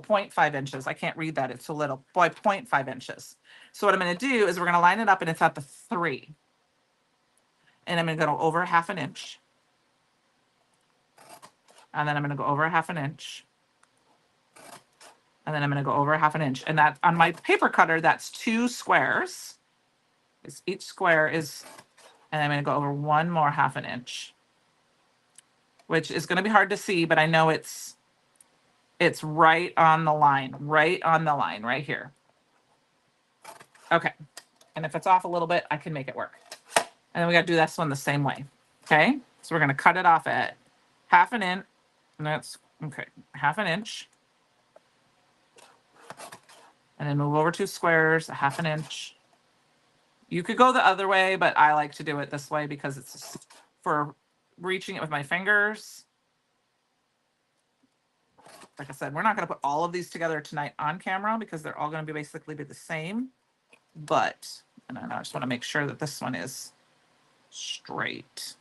0.5 inches. I can't read that. It's so little. Boy, 0.5 inches. So what I'm going to do is we're going to line it up and it's at the 3. And I'm going to go over 1/2 inch. And then I'm going to go over 1/2 inch. And then I'm going to go over 1/2 inch. And that on my paper cutter, that's 2 squares. Each square is, and I'm going to go over 1 more 1/2 inch, which is going to be hard to see, but I know it's right on the line, right here. Okay. And if it's off a little bit, I can make it work. And then we got to do this one the same way. Okay. So we're going to cut it off at 1/2 inch. And that's okay. 1/2 inch. And then move over 2 squares, 1/2 inch. You could go the other way, but I like to do it this way because it's just for reaching it with my fingers. Like I said, we're not going to put all of these together tonight on camera because they're all going to be basically the same. But, and I just want to make sure that this one is straight.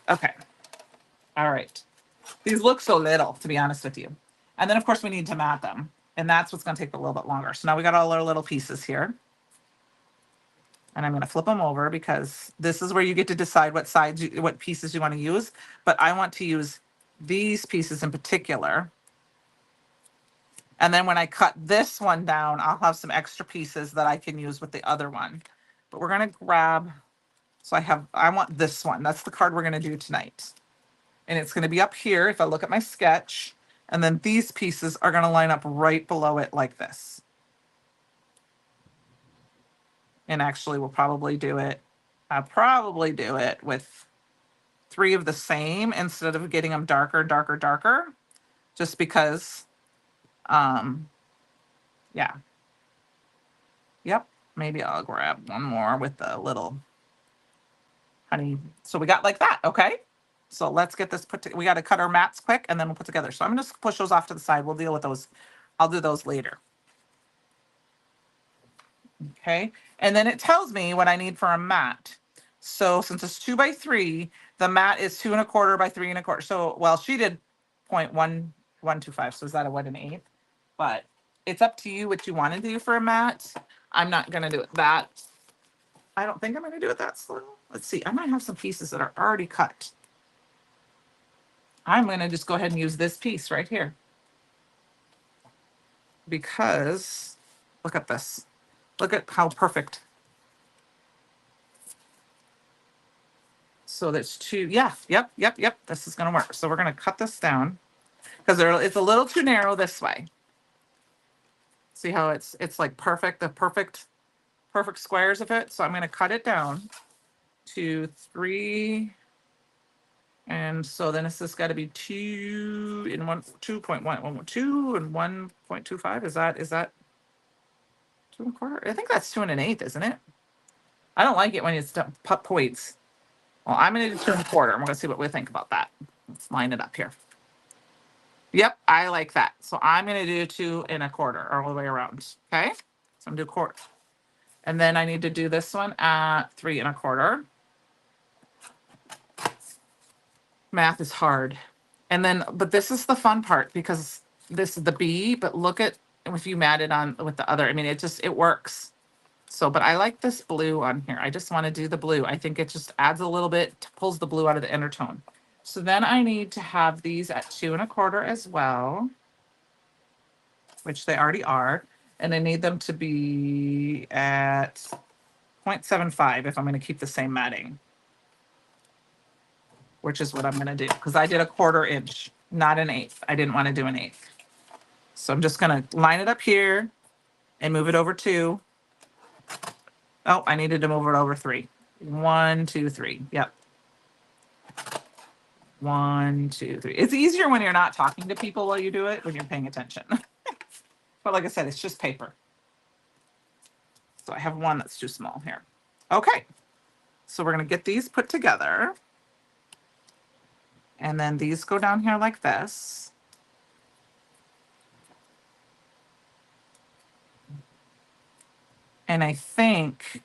Okay. All right. These look so little, to be honest with you. And then, of course, we need to mat them. And that's what's going to take a little bit longer. So now we got all our little pieces here. And I'm going to flip them over because this is where you get to decide what sides, what pieces you want to use. But I want to use these pieces in particular. And then when I cut this one down, I'll have some extra pieces that I can use with the other one. But we're going to grab, so I want this one. That's the card we're going to do tonight. And it's going to be up here if I look at my sketch. And then these pieces are going to line up right below it like this. And actually, I'll probably do it with 3 of the same instead of getting them darker, just because, yeah. Yep, maybe I'll grab one more with the little honey. So we got like that, okay? So let's get this we got to cut our mats quick and then we'll put together. So I'm going to push those off to the side. We'll deal with those. I'll do those later. Okay, and then it tells me what I need for a mat. So since it's 2 by 3, the mat is 2 1/4 by 3 1/4. So, well, she did 0.1125. So is that a 1 1/8? But it's up to you what you want to do for a mat. I'm not going to do it that. I don't think I'm going to do it that slow. Let's see. I might have some pieces that are already cut. I'm going to just go ahead and use this piece right here. Because look at this. Look at how perfect. So that's 2. Yeah, yep. This is going to work. So we're going to cut this down because it's a little too narrow this way. See how it's like perfect, the perfect squares of it. So I'm going to cut it down to 3. And so then this has got to be 2 and 2.1, 2 and 1.25. Is that 2 1/4? I think that's 2 1/8, isn't it? I don't like it when it's points. Well, I'm going to do 2 1/4. And we're going to see what we think about that. Let's line it up here. Yep, I like that. So I'm going to do 2 1/4 all the way around. Okay, so I'm going to do 1/4. And then I need to do this one at 3 1/4. Math is hard. And then, but this is the fun part because this is the B, but look at if you mat it on with the other. I mean, it works. So, but I like this blue on here. I just want to do the blue. I think it just adds a little bit, pulls the blue out of the inner tone. So then I need to have these at 2 1/4 as well, which they already are. And I need them to be at 0.75 if I'm going to keep the same matting, which is what I'm going to do because I did a 1/4 inch, not an 1/8. I didn't want to do an 1/8. So I'm just going to line it up here and move it over 2. Oh, I needed to move it over 3. 1, 2, 3. Yep. 1, 2, 3. It's easier when you're not talking to people while you do it, when you're paying attention. But like I said, it's just paper. So I have one that's too small here. Okay. So we're going to get these put together. And then these go down here like this. And I think,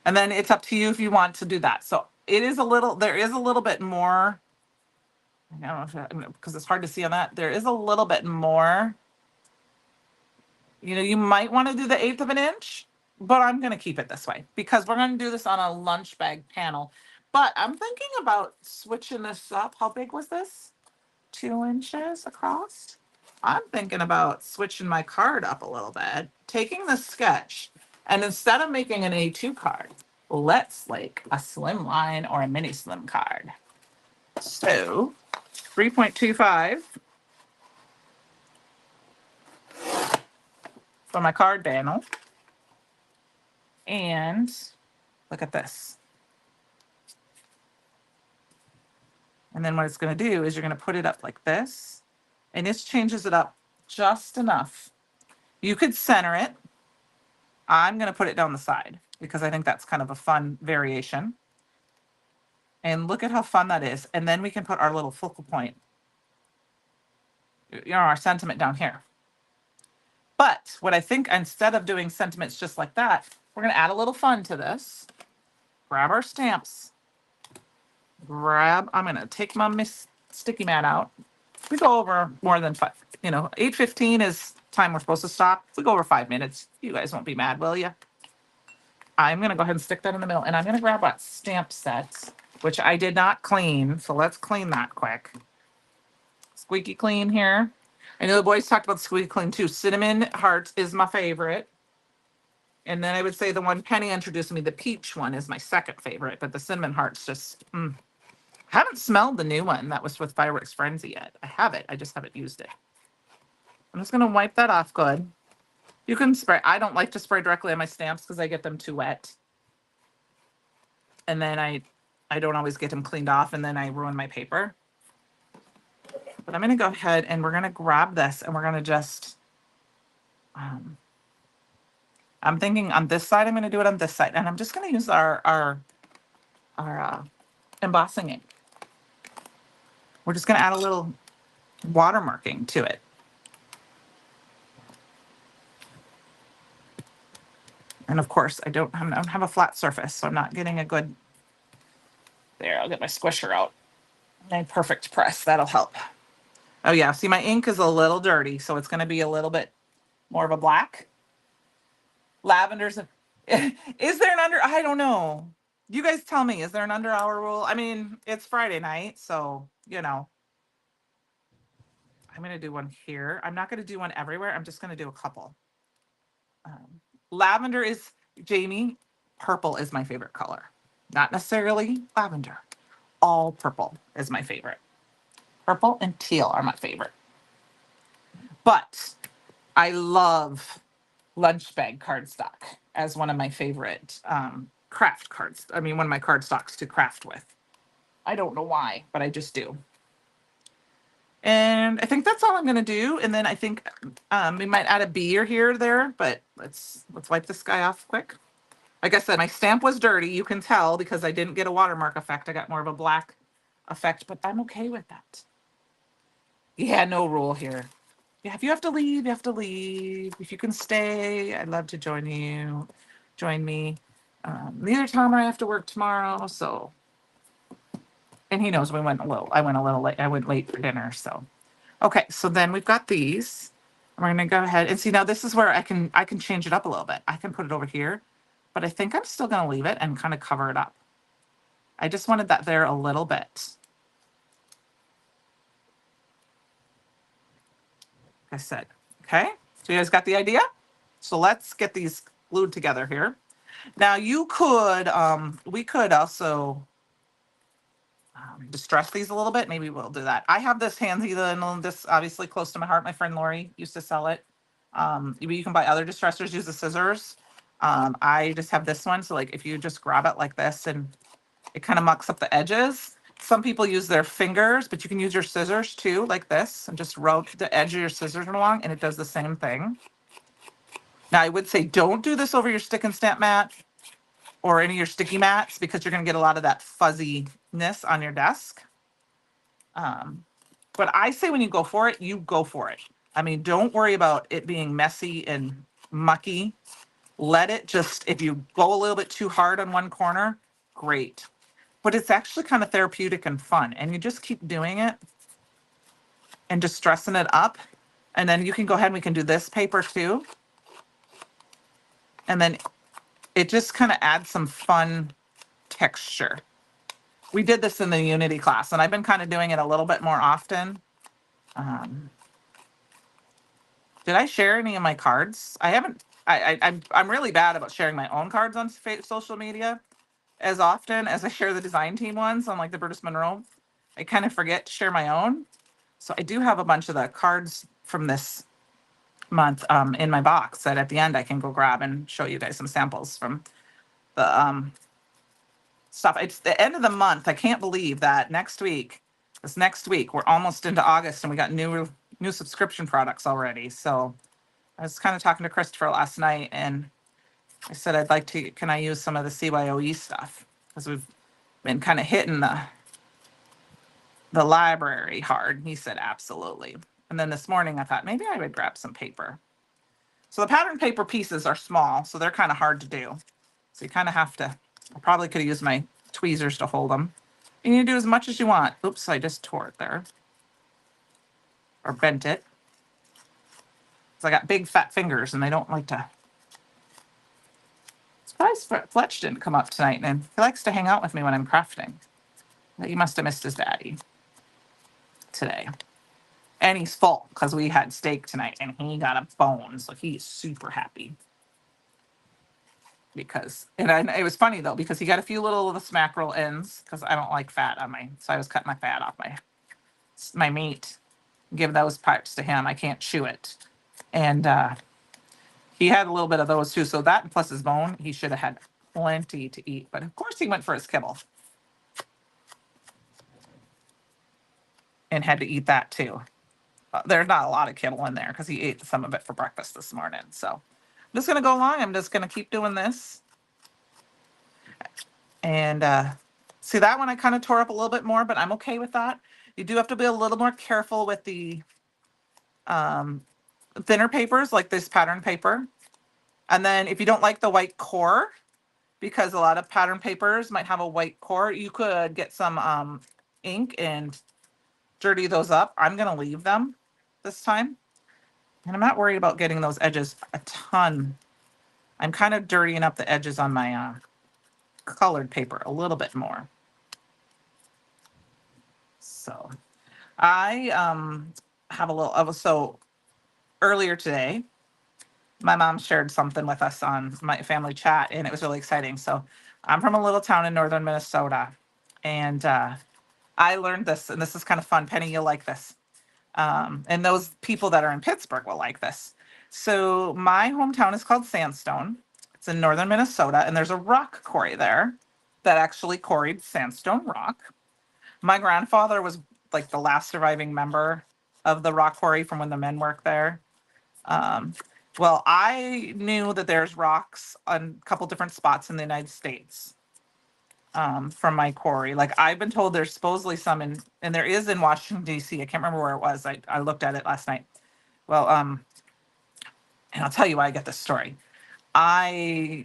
and then it's up to you if you want to do that. So there is a little bit more, I don't know if because it's hard to see on that. There is a little bit more, you might want to do the 1/8 of an inch, but I'm going to keep it this way because we're going to do this on a lunch bag panel. But I'm thinking about switching this up. How big was this? 2 inches across. I'm thinking about switching my card up a little bit, taking the sketch, and instead of making an A2 card, let's like a slim line or a mini slim card. So 3.25 for my card panel. And look at this. And then what it's going to do is you're going to put it up like this. And this changes it up just enough. You could center it. I'm going to put it down the side because I think that's kind of a fun variation. And look at how fun that is. And then we can put our little focal point, our sentiment down here. But what I think, instead of doing sentiments just like that, we're going to add a little fun to this. Grab our stamps. I'm going to take my sticky mat out. We go over more than 5. 8:15 is time we're supposed to stop. If we go over 5 minutes, you guys won't be mad, will you? I'm going to go ahead and stick that in the middle. And I'm going to grab that stamp set, which I did not clean. So let's clean that quick. Squeaky clean here. I know the boys talked about squeaky clean too. Cinnamon hearts is my favorite. And then I would say the one Penny introduced me, the peach one, is my second favorite. But the cinnamon hearts just, I haven't smelled the new one that was with Fireworks Frenzy yet. I have it. I just haven't used it. I'm just going to wipe that off good. You can spray. I don't like to spray directly on my stamps because I get them too wet. And then I don't always get them cleaned off, and then I ruin my paper. But I'm going to go ahead and we're going to grab this and we're going to just, I'm thinking on this side, I'm going to do it on this side. And I'm just going to use our embossing ink. We're just going to add a little watermarking to it. And of course, I don't have a flat surface, so I'm not getting a good, there, I'll get my squisher out. A perfect press, that'll help. Oh yeah, see my ink is a little dirty, so it's going to be a little bit more of a black. Lavender's, is there an I don't know. You guys tell me, is there an under hour rule? I mean, it's Friday night, so, I'm going to do one here. I'm not going to do one everywhere. I'm just going to do a couple. Lavender is, Jamie, purple is my favorite color. not necessarily lavender. All purple is my favorite. Purple and teal are my favorite. But I love lunch bag cardstock as one of my favorite craft cards. I mean, one of my cardstocks to craft with. I don't know why, but I just do. And I think that's all I'm gonna do. And then I think we might add a bee or here or there, but let's wipe this guy off quick. Like I said, my stamp was dirty. You can tell because I didn't get a watermark effect. I got more of a black effect, but I'm okay with that. Yeah, no rule here. Yeah, if you have to leave, you have to leave. If you can stay, I'd love to join you. Join me. Neither Tom or I have to work tomorrow, so. And he knows I went a little late. I went late for dinner, so. Okay, so then we've got these. We're gonna go ahead and see now this is where I can change it up a little bit. I can put it over here, but I think I'm still gonna leave it and kind of cover it up. I just wanted that there a little bit. Like I said, okay? So you guys got the idea? So let's get these glued together here. Now you could, we could also distress these a little bit. Maybe we'll do that. I have this handsy, this obviously close to my heart. My friend Lori used to sell it. You can buy other distressors, use the scissors. I just have this one. So like if you just grab it like this and it kind of mucks up the edges. Some people use their fingers, but you can use your scissors too, like this, and just rub the edge of your scissors along and it does the same thing. Now I would say don't do this over your stick and stamp mat or any of your sticky mats because you're going to get a lot of that fuzziness on your desk. But I say when you go for it, you go for it. I mean, don't worry about it being messy and mucky. Let it just, if you go a little bit too hard on one corner, great. But it's actually kind of therapeutic and fun. And you just keep doing it and just stressing it up. And then you can go ahead and we can do this paper too. And then it just kind of adds some fun texture. We did this in the Unity class and I've been kind of doing it a little bit more often. Did I share any of my cards? I haven't, I'm really bad about sharing my own cards on social media as often as I share the design team ones on like the Brutus Monroe. I kind of forget to share my own. So I do have a bunch of the cards from this month in my box that at the end I can go grab and show you guys some samples from the stuff. It's the end of the month. I can't believe that next week we're almost into August and we got new subscription products already. So I was kind of talking to Christopher last night and I said I'd like to, can I use some of the CYOE stuff? Because we've been kind of hitting the library hard. He said absolutely. And then this morning I thought maybe I would grab some paper. So the pattern paper pieces are small, so they're kind of hard to do. So you kind of have to, I probably could have used my tweezers to hold them. And you do as much as you want. Oops, I just tore it there. Or bent it. So I got big fat fingers and I don't like to. Surprised Fletch didn't come up tonight and he likes to hang out with me when I'm crafting. But he must have missed his daddy today. And he's full because we had steak tonight and he got a bone. So he's super happy. Because, it was funny though, because he got a few little of the smackerel ends because I don't like fat on so I was cutting my fat off my meat. Give those parts to him. I can't chew it. And he had a little bit of those too. So that plus his bone, he should have had plenty to eat. But of course he went for his kibble. And had to eat that too. There's not a lot of kibble in there because he ate some of it for breakfast this morning. So I'm just going to go along. I'm just going to keep doing this. And see that one I kind of tore up a little bit more, but I'm okay with that. You do have to be a little more careful with the thinner papers like this pattern paper. And then if you don't like the white core, because a lot of pattern papers might have a white core, you could get some ink and dirty those up. I'm going to leave them this time. And I'm not worried about getting those edges a ton. I'm kind of dirtying up the edges on my colored paper a little bit more. So I have a little, so earlier today, my mom shared something with us on my family chat and it was really exciting. So I'm from a little town in northern Minnesota, and I learned this, and this is kind of fun. Penny, you'll like this. And those people that are in Pittsburgh will like this. So my hometown is called Sandstone. It's in northern Minnesota, and there's a rock quarry there that actually quarried sandstone rock. My grandfather was like the last surviving member of the rock quarry from when the men worked there. Um, well, I knew that there's rocks on a couple different spots in the United States from my quarry. Like I've been told there's supposedly some in, and there is in Washington D.C. I can't remember where it was. I looked at it last night. Well, and I'll tell you why I get this story. I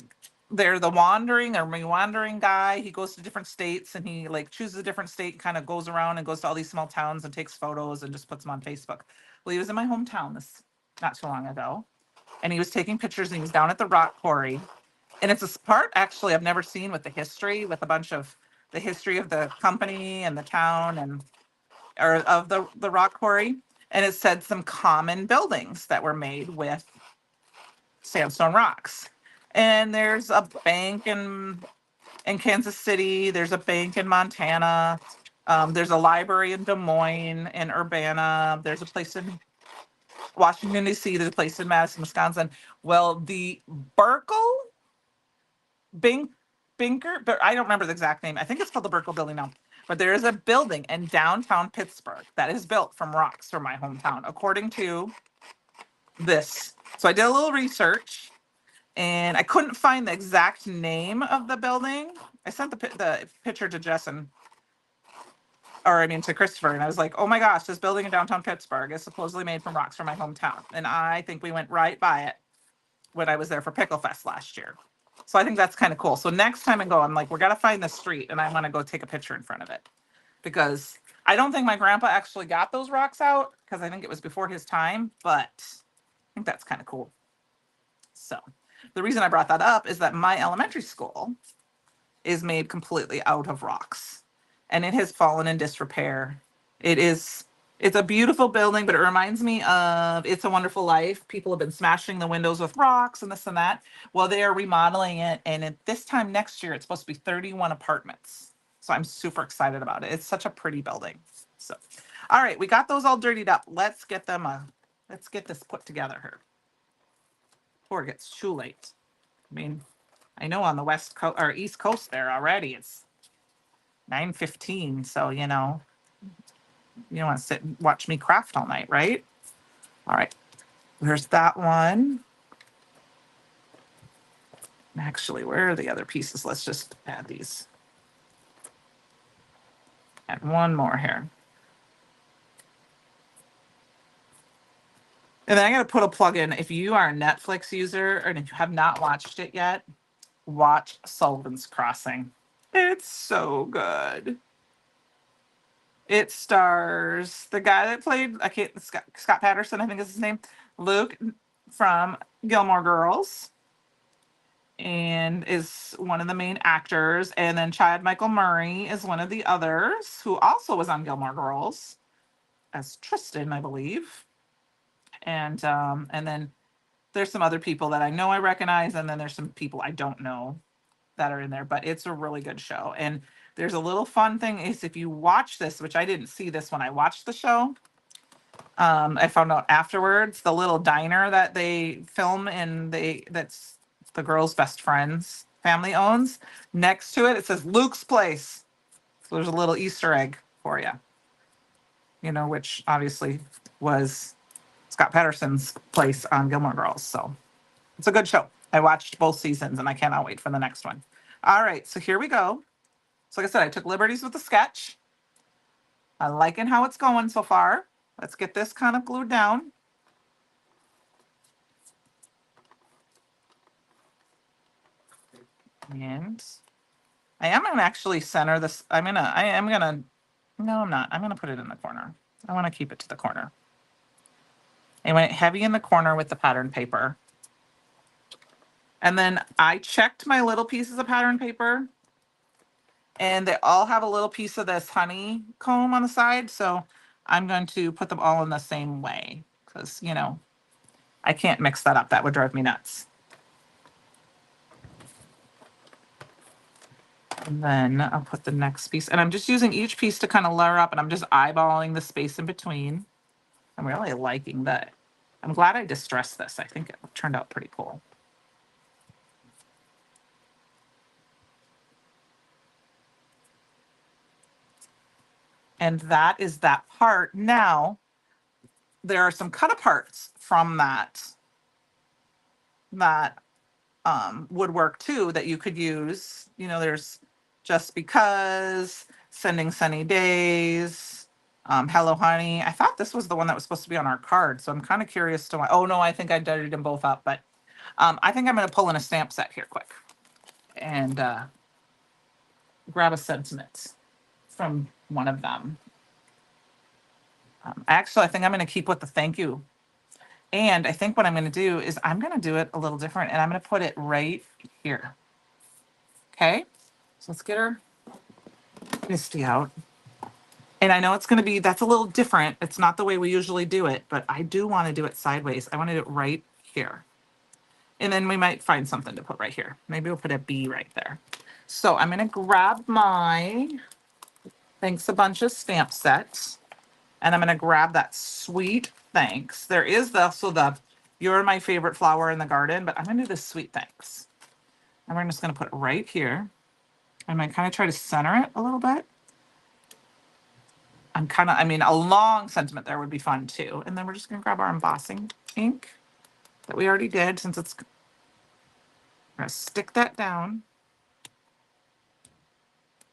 they're the wandering or wandering guy. He goes to different states and he like chooses a different state, kind of goes around and goes to all these small towns and takes photos and just puts them on Facebook. Well, he was in my hometown this not too long ago, and he was taking pictures and he was down at the rock quarry. And it's a part actually I've never seen with the history, with a bunch of the history of the company and the town and or of the rock quarry. And it said some common buildings that were made with sandstone rocks. And there's a bank in Kansas City. There's a bank in Montana. There's a library in Des Moines and Urbana. There's a place in Washington D.C. There's a place in Madison, Wisconsin. Well, the Burkle Bink Binker, but I don't remember the exact name. I think it's called the Burkle Building now. But there is a building in downtown Pittsburgh that is built from rocks from my hometown, according to this. So I did a little research, and I couldn't find the exact name of the building. I sent the picture to Jess to Christopher, and I was like, oh my gosh, this building in downtown Pittsburgh is supposedly made from rocks from my hometown. And I think we went right by it when I was there for Pickle Fest last year. So I think that's kind of cool. So next time I go, I'm like, we're gonna find the street, and I want to go take a picture in front of it, because I don't think my grandpa actually got those rocks out, because I think it was before his time, but I think that's kind of cool. So the reason I brought that up is that my elementary school is made completely out of rocks, and it has fallen in disrepair. It's a beautiful building, but it reminds me of It's a Wonderful Life. People have been smashing the windows with rocks and this and that. Well, they are remodeling it, and at this time next year, it's supposed to be 31 apartments. So I'm super excited about it. It's such a pretty building. So, all right, we got those all dirtied up. Let's get this put together here before it gets too late. I mean, I know on the West Coast or East Coast there already, it's 9:15. So, you don't want to sit and watch me craft all night, right? All right, there's that one. Actually, where are the other pieces? Let's just add these. Add one more here. And then I got to put a plug in. If you are a Netflix user and if you have not watched it yet, watch Sullivan's Crossing. It's so good. It stars the guy that played Scott Patterson, I think is his name, Luke from Gilmore Girls, and is one of the main actors. And then Chad Michael Murray is one of the others who also was on Gilmore Girls as Tristan, I believe. And then there's some other people that I know I recognize, and then there's some people I don't know that are in there. But it's a really good show. And there's a little fun thing is if you watch this, which I didn't see this when I watched the show. I found out afterwards the little diner that they film that's the girl's best friend's family owns. Next to it, it says Luke's Place. So there's a little Easter egg for you. Which obviously was Scott Patterson's place on Gilmore Girls. So it's a good show. I watched both seasons and I cannot wait for the next one. All right, so here we go. So like I said, I took liberties with the sketch. I'm liking how it's going so far. Let's get this kind of glued down. And I am going to actually center this. No, I'm not. I'm going to put it in the corner. I want to keep it to the corner. I went heavy in the corner with the pattern paper. And then I checked my little pieces of pattern paper, and they all have a little piece of this honeycomb on the side. So I'm going to put them all in the same way because, I can't mix that up. That would drive me nuts. And then I'll put the next piece, and I'm just using each piece to kind of layer up, and I'm just eyeballing the space in between. I'm really liking that. I'm glad I distressed this. I think it turned out pretty cool. And that is that part. Now, there are some cut aparts from that woodwork too that you could use. You know, there's Just Because, Sending Sunny Days, Hello Honey. I thought this was the one that was supposed to be on our card, so I'm kind of curious to why. Oh no, I think I dirtied them both up, but I think I'm going to pull in a stamp set here quick and grab a sentiment from one of them. Actually, I think I'm going to keep with the thank you. And I think what I'm going to do is I'm going to do it a little different, and I'm going to put it right here. Okay, so let's get our Misty out. And I know it's going to be, that's a little different. It's not the way we usually do it, but I do want to do it sideways. I want to do it right here. And then we might find something to put right here. Maybe we'll put a B right there. So I'm going to grab my Thanks a Bunches stamp set. And I'm going to grab that Sweet Thanks. There is also the You're My Favorite Flower in the Garden, but I'm going to do the Sweet Thanks. And we're just going to put it right here. I'm going to kind of try to center it a little bit. I mean, a long sentiment there would be fun too. And then we're just going to grab our embossing ink that we already did, since it's, we're going to stick that down.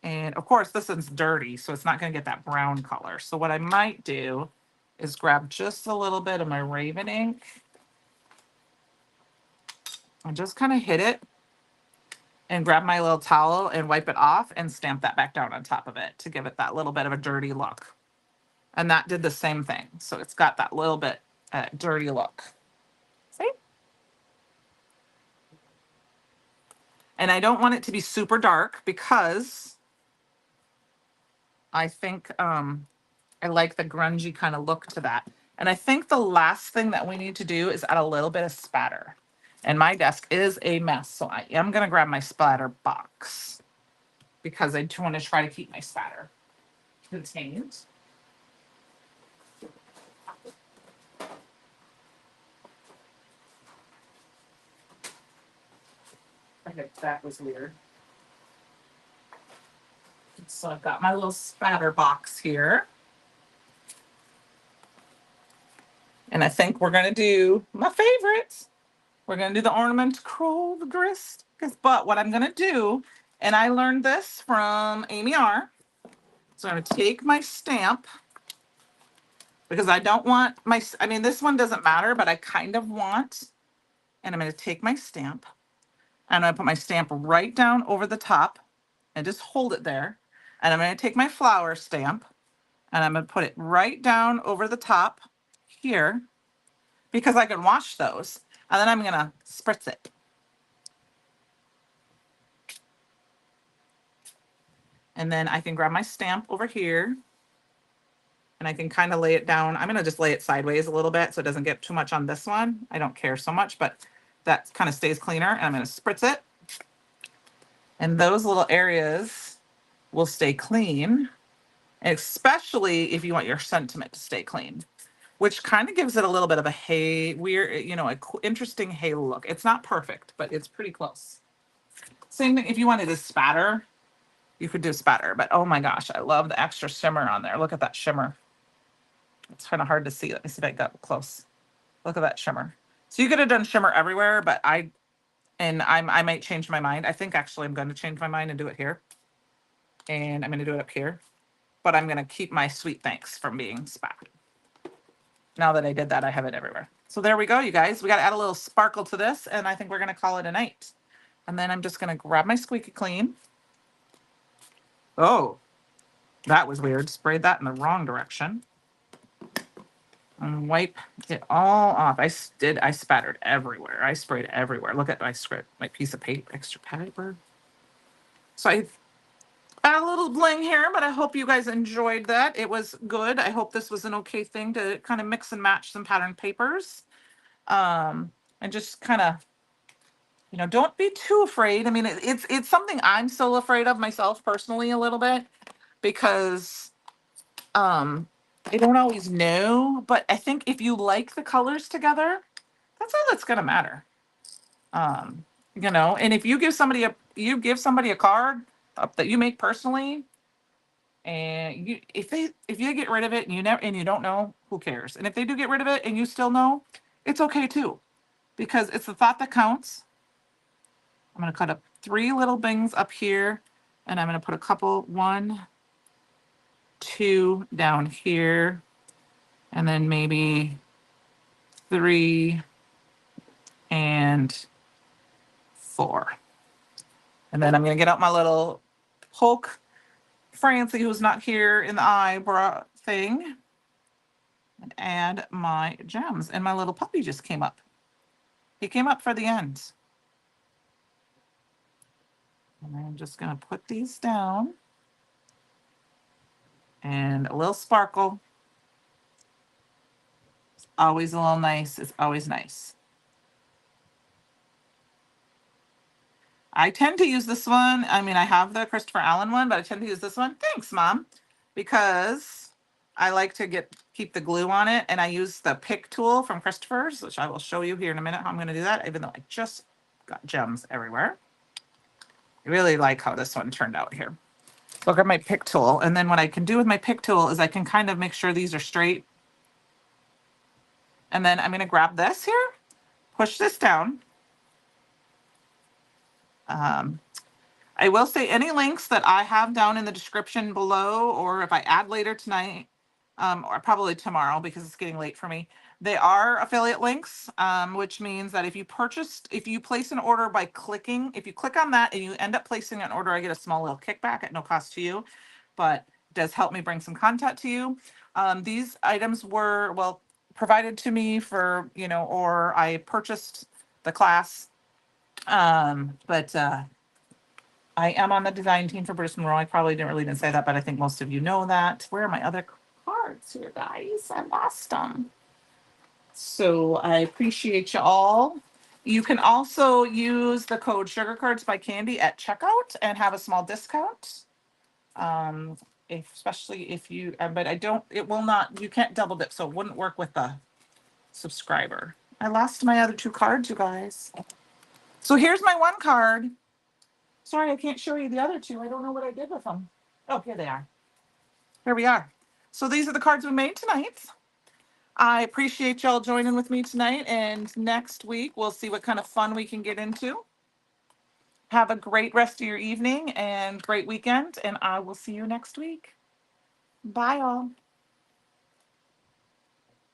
And of course, this one's dirty, so it's not going to get that brown color. So what I might do is grab just a little bit of my Raven ink and just kind of hit it and grab my little towel and wipe it off and stamp that back down on top of it to give it that little bit of a dirty look. And that did the same thing. So it's got that little bit dirty look. See? And I don't want it to be super dark because I think I like the grungy kind of look to that. And I think the last thing that we need to do is add a little bit of spatter. And my desk is a mess, so I am going to grab my splatter box because I do want to try to keep my spatter contained. Okay, that was weird. So I've got my little spatter box here. And I think we're going to do my favorites. We're going to do the ornament Crow the Grist. But what I'm going to do, and I learned this from Amy R. So I'm going to take my stamp because I don't want my, I mean, this one doesn't matter, but I kind of want, and I'm going to take my stamp and I'm going to put my stamp right down over the top and just hold it there. And I'm going to take my flower stamp and I'm going to put it right down over the top here because I can wash those. And then I'm going to spritz it. And then I can grab my stamp over here and I can kind of lay it down. I'm going to just lay it sideways a little bit so it doesn't get too much on this one. I don't care so much, but that kind of stays cleaner. And I'm going to spritz it. And those little areas will stay clean, especially if you want your sentiment to stay clean, which kind of gives it a little bit of a weird, you know, a interesting halo look. It's not perfect, but it's pretty close. Same thing if you wanted to spatter, you could do spatter, but oh my gosh, I love the extra shimmer on there. Look at that shimmer. It's kind of hard to see. Let me see if I got close. Look at that shimmer. So you could have done shimmer everywhere, but I might change my mind. I think actually I'm going to change my mind and do it here. And I'm going to do it up here. But I'm going to keep my Sweet Thanks from being spattered. Now that I did that, I have it everywhere. So there we go, you guys. We got to add a little sparkle to this, and I think we're going to call it a night. And then I'm just going to grab my Squeaky Clean. Oh, that was weird. Sprayed that in the wrong direction. And wipe it all off. I spattered everywhere. I sprayed everywhere. Look at my piece of paper, extra paper. So I add a little bling here, but I hope you guys enjoyed that. It was good. I hope this was an okay thing to kind of mix and match some pattern papers. And just kind of You know, don't be too afraid. I mean, it's something I'm still afraid of myself personally a little bit because I don't always know, but I think if you like the colors together, that's all that's gonna matter. You know, and if you give somebody a card that you make personally, and if you get rid of it and you don't know, who cares? And if they do get rid of it and you still know, it's okay too, because it's the thought that counts. I'm gonna cut up 3 little things up here, and I'm gonna put a couple, 1, 2 down here, and then maybe 3 and 4. And then I'm gonna get out my little poke Francie, who's not here, in the eyebrow thing, and add my gems. And my little puppy just came up. He came up for the end. And I'm just gonna put these down. And a little sparkle. It's always a little nice. It's always nice. I tend to use this one. I mean, I have the Christopher Allen one, but I tend to use this one. Thanks, Mom. Because I like to keep the glue on it, and I use the pick tool from Christopher's, which I will show you here in a minute how I'm going to do that, even though I just got gems everywhere. I really like how this one turned out here. Look at my pick tool, and then what I can do with my pick tool is I can kind of make sure these are straight. And then I'm going to grab this here, push this down. I will say any links that I have down in the description below, or if I add later tonight, or probably tomorrow because it's getting late for me, they are affiliate links, which means that if you place an order by clicking, if you click on that and you end up placing an order, I get a small little kickback at no cost to you, but it does help me bring some content to you. These items were, well, provided to me for, you know, or I purchased the class. But I am on the design team for Bruce Monroe. I probably didn't say that, but I think most of you know that. Where are my other cards here, guys? I lost them. So I appreciate you all. You can also use the code Sugar Cards by Candi at checkout and have a small discount. Especially if you, but it will not, you can't double dip, so it wouldn't work with the subscriber. I lost my other 2 cards, you guys. So here's my 1 card. Sorry, I can't show you the other 2. I don't know what I did with them. Oh, here they are. Here we are. So these are the cards we made tonight. I appreciate y'all joining with me tonight, and next week we'll see what kind of fun we can get into. Have a great rest of your evening and great weekend, and I will see you next week. Bye, all.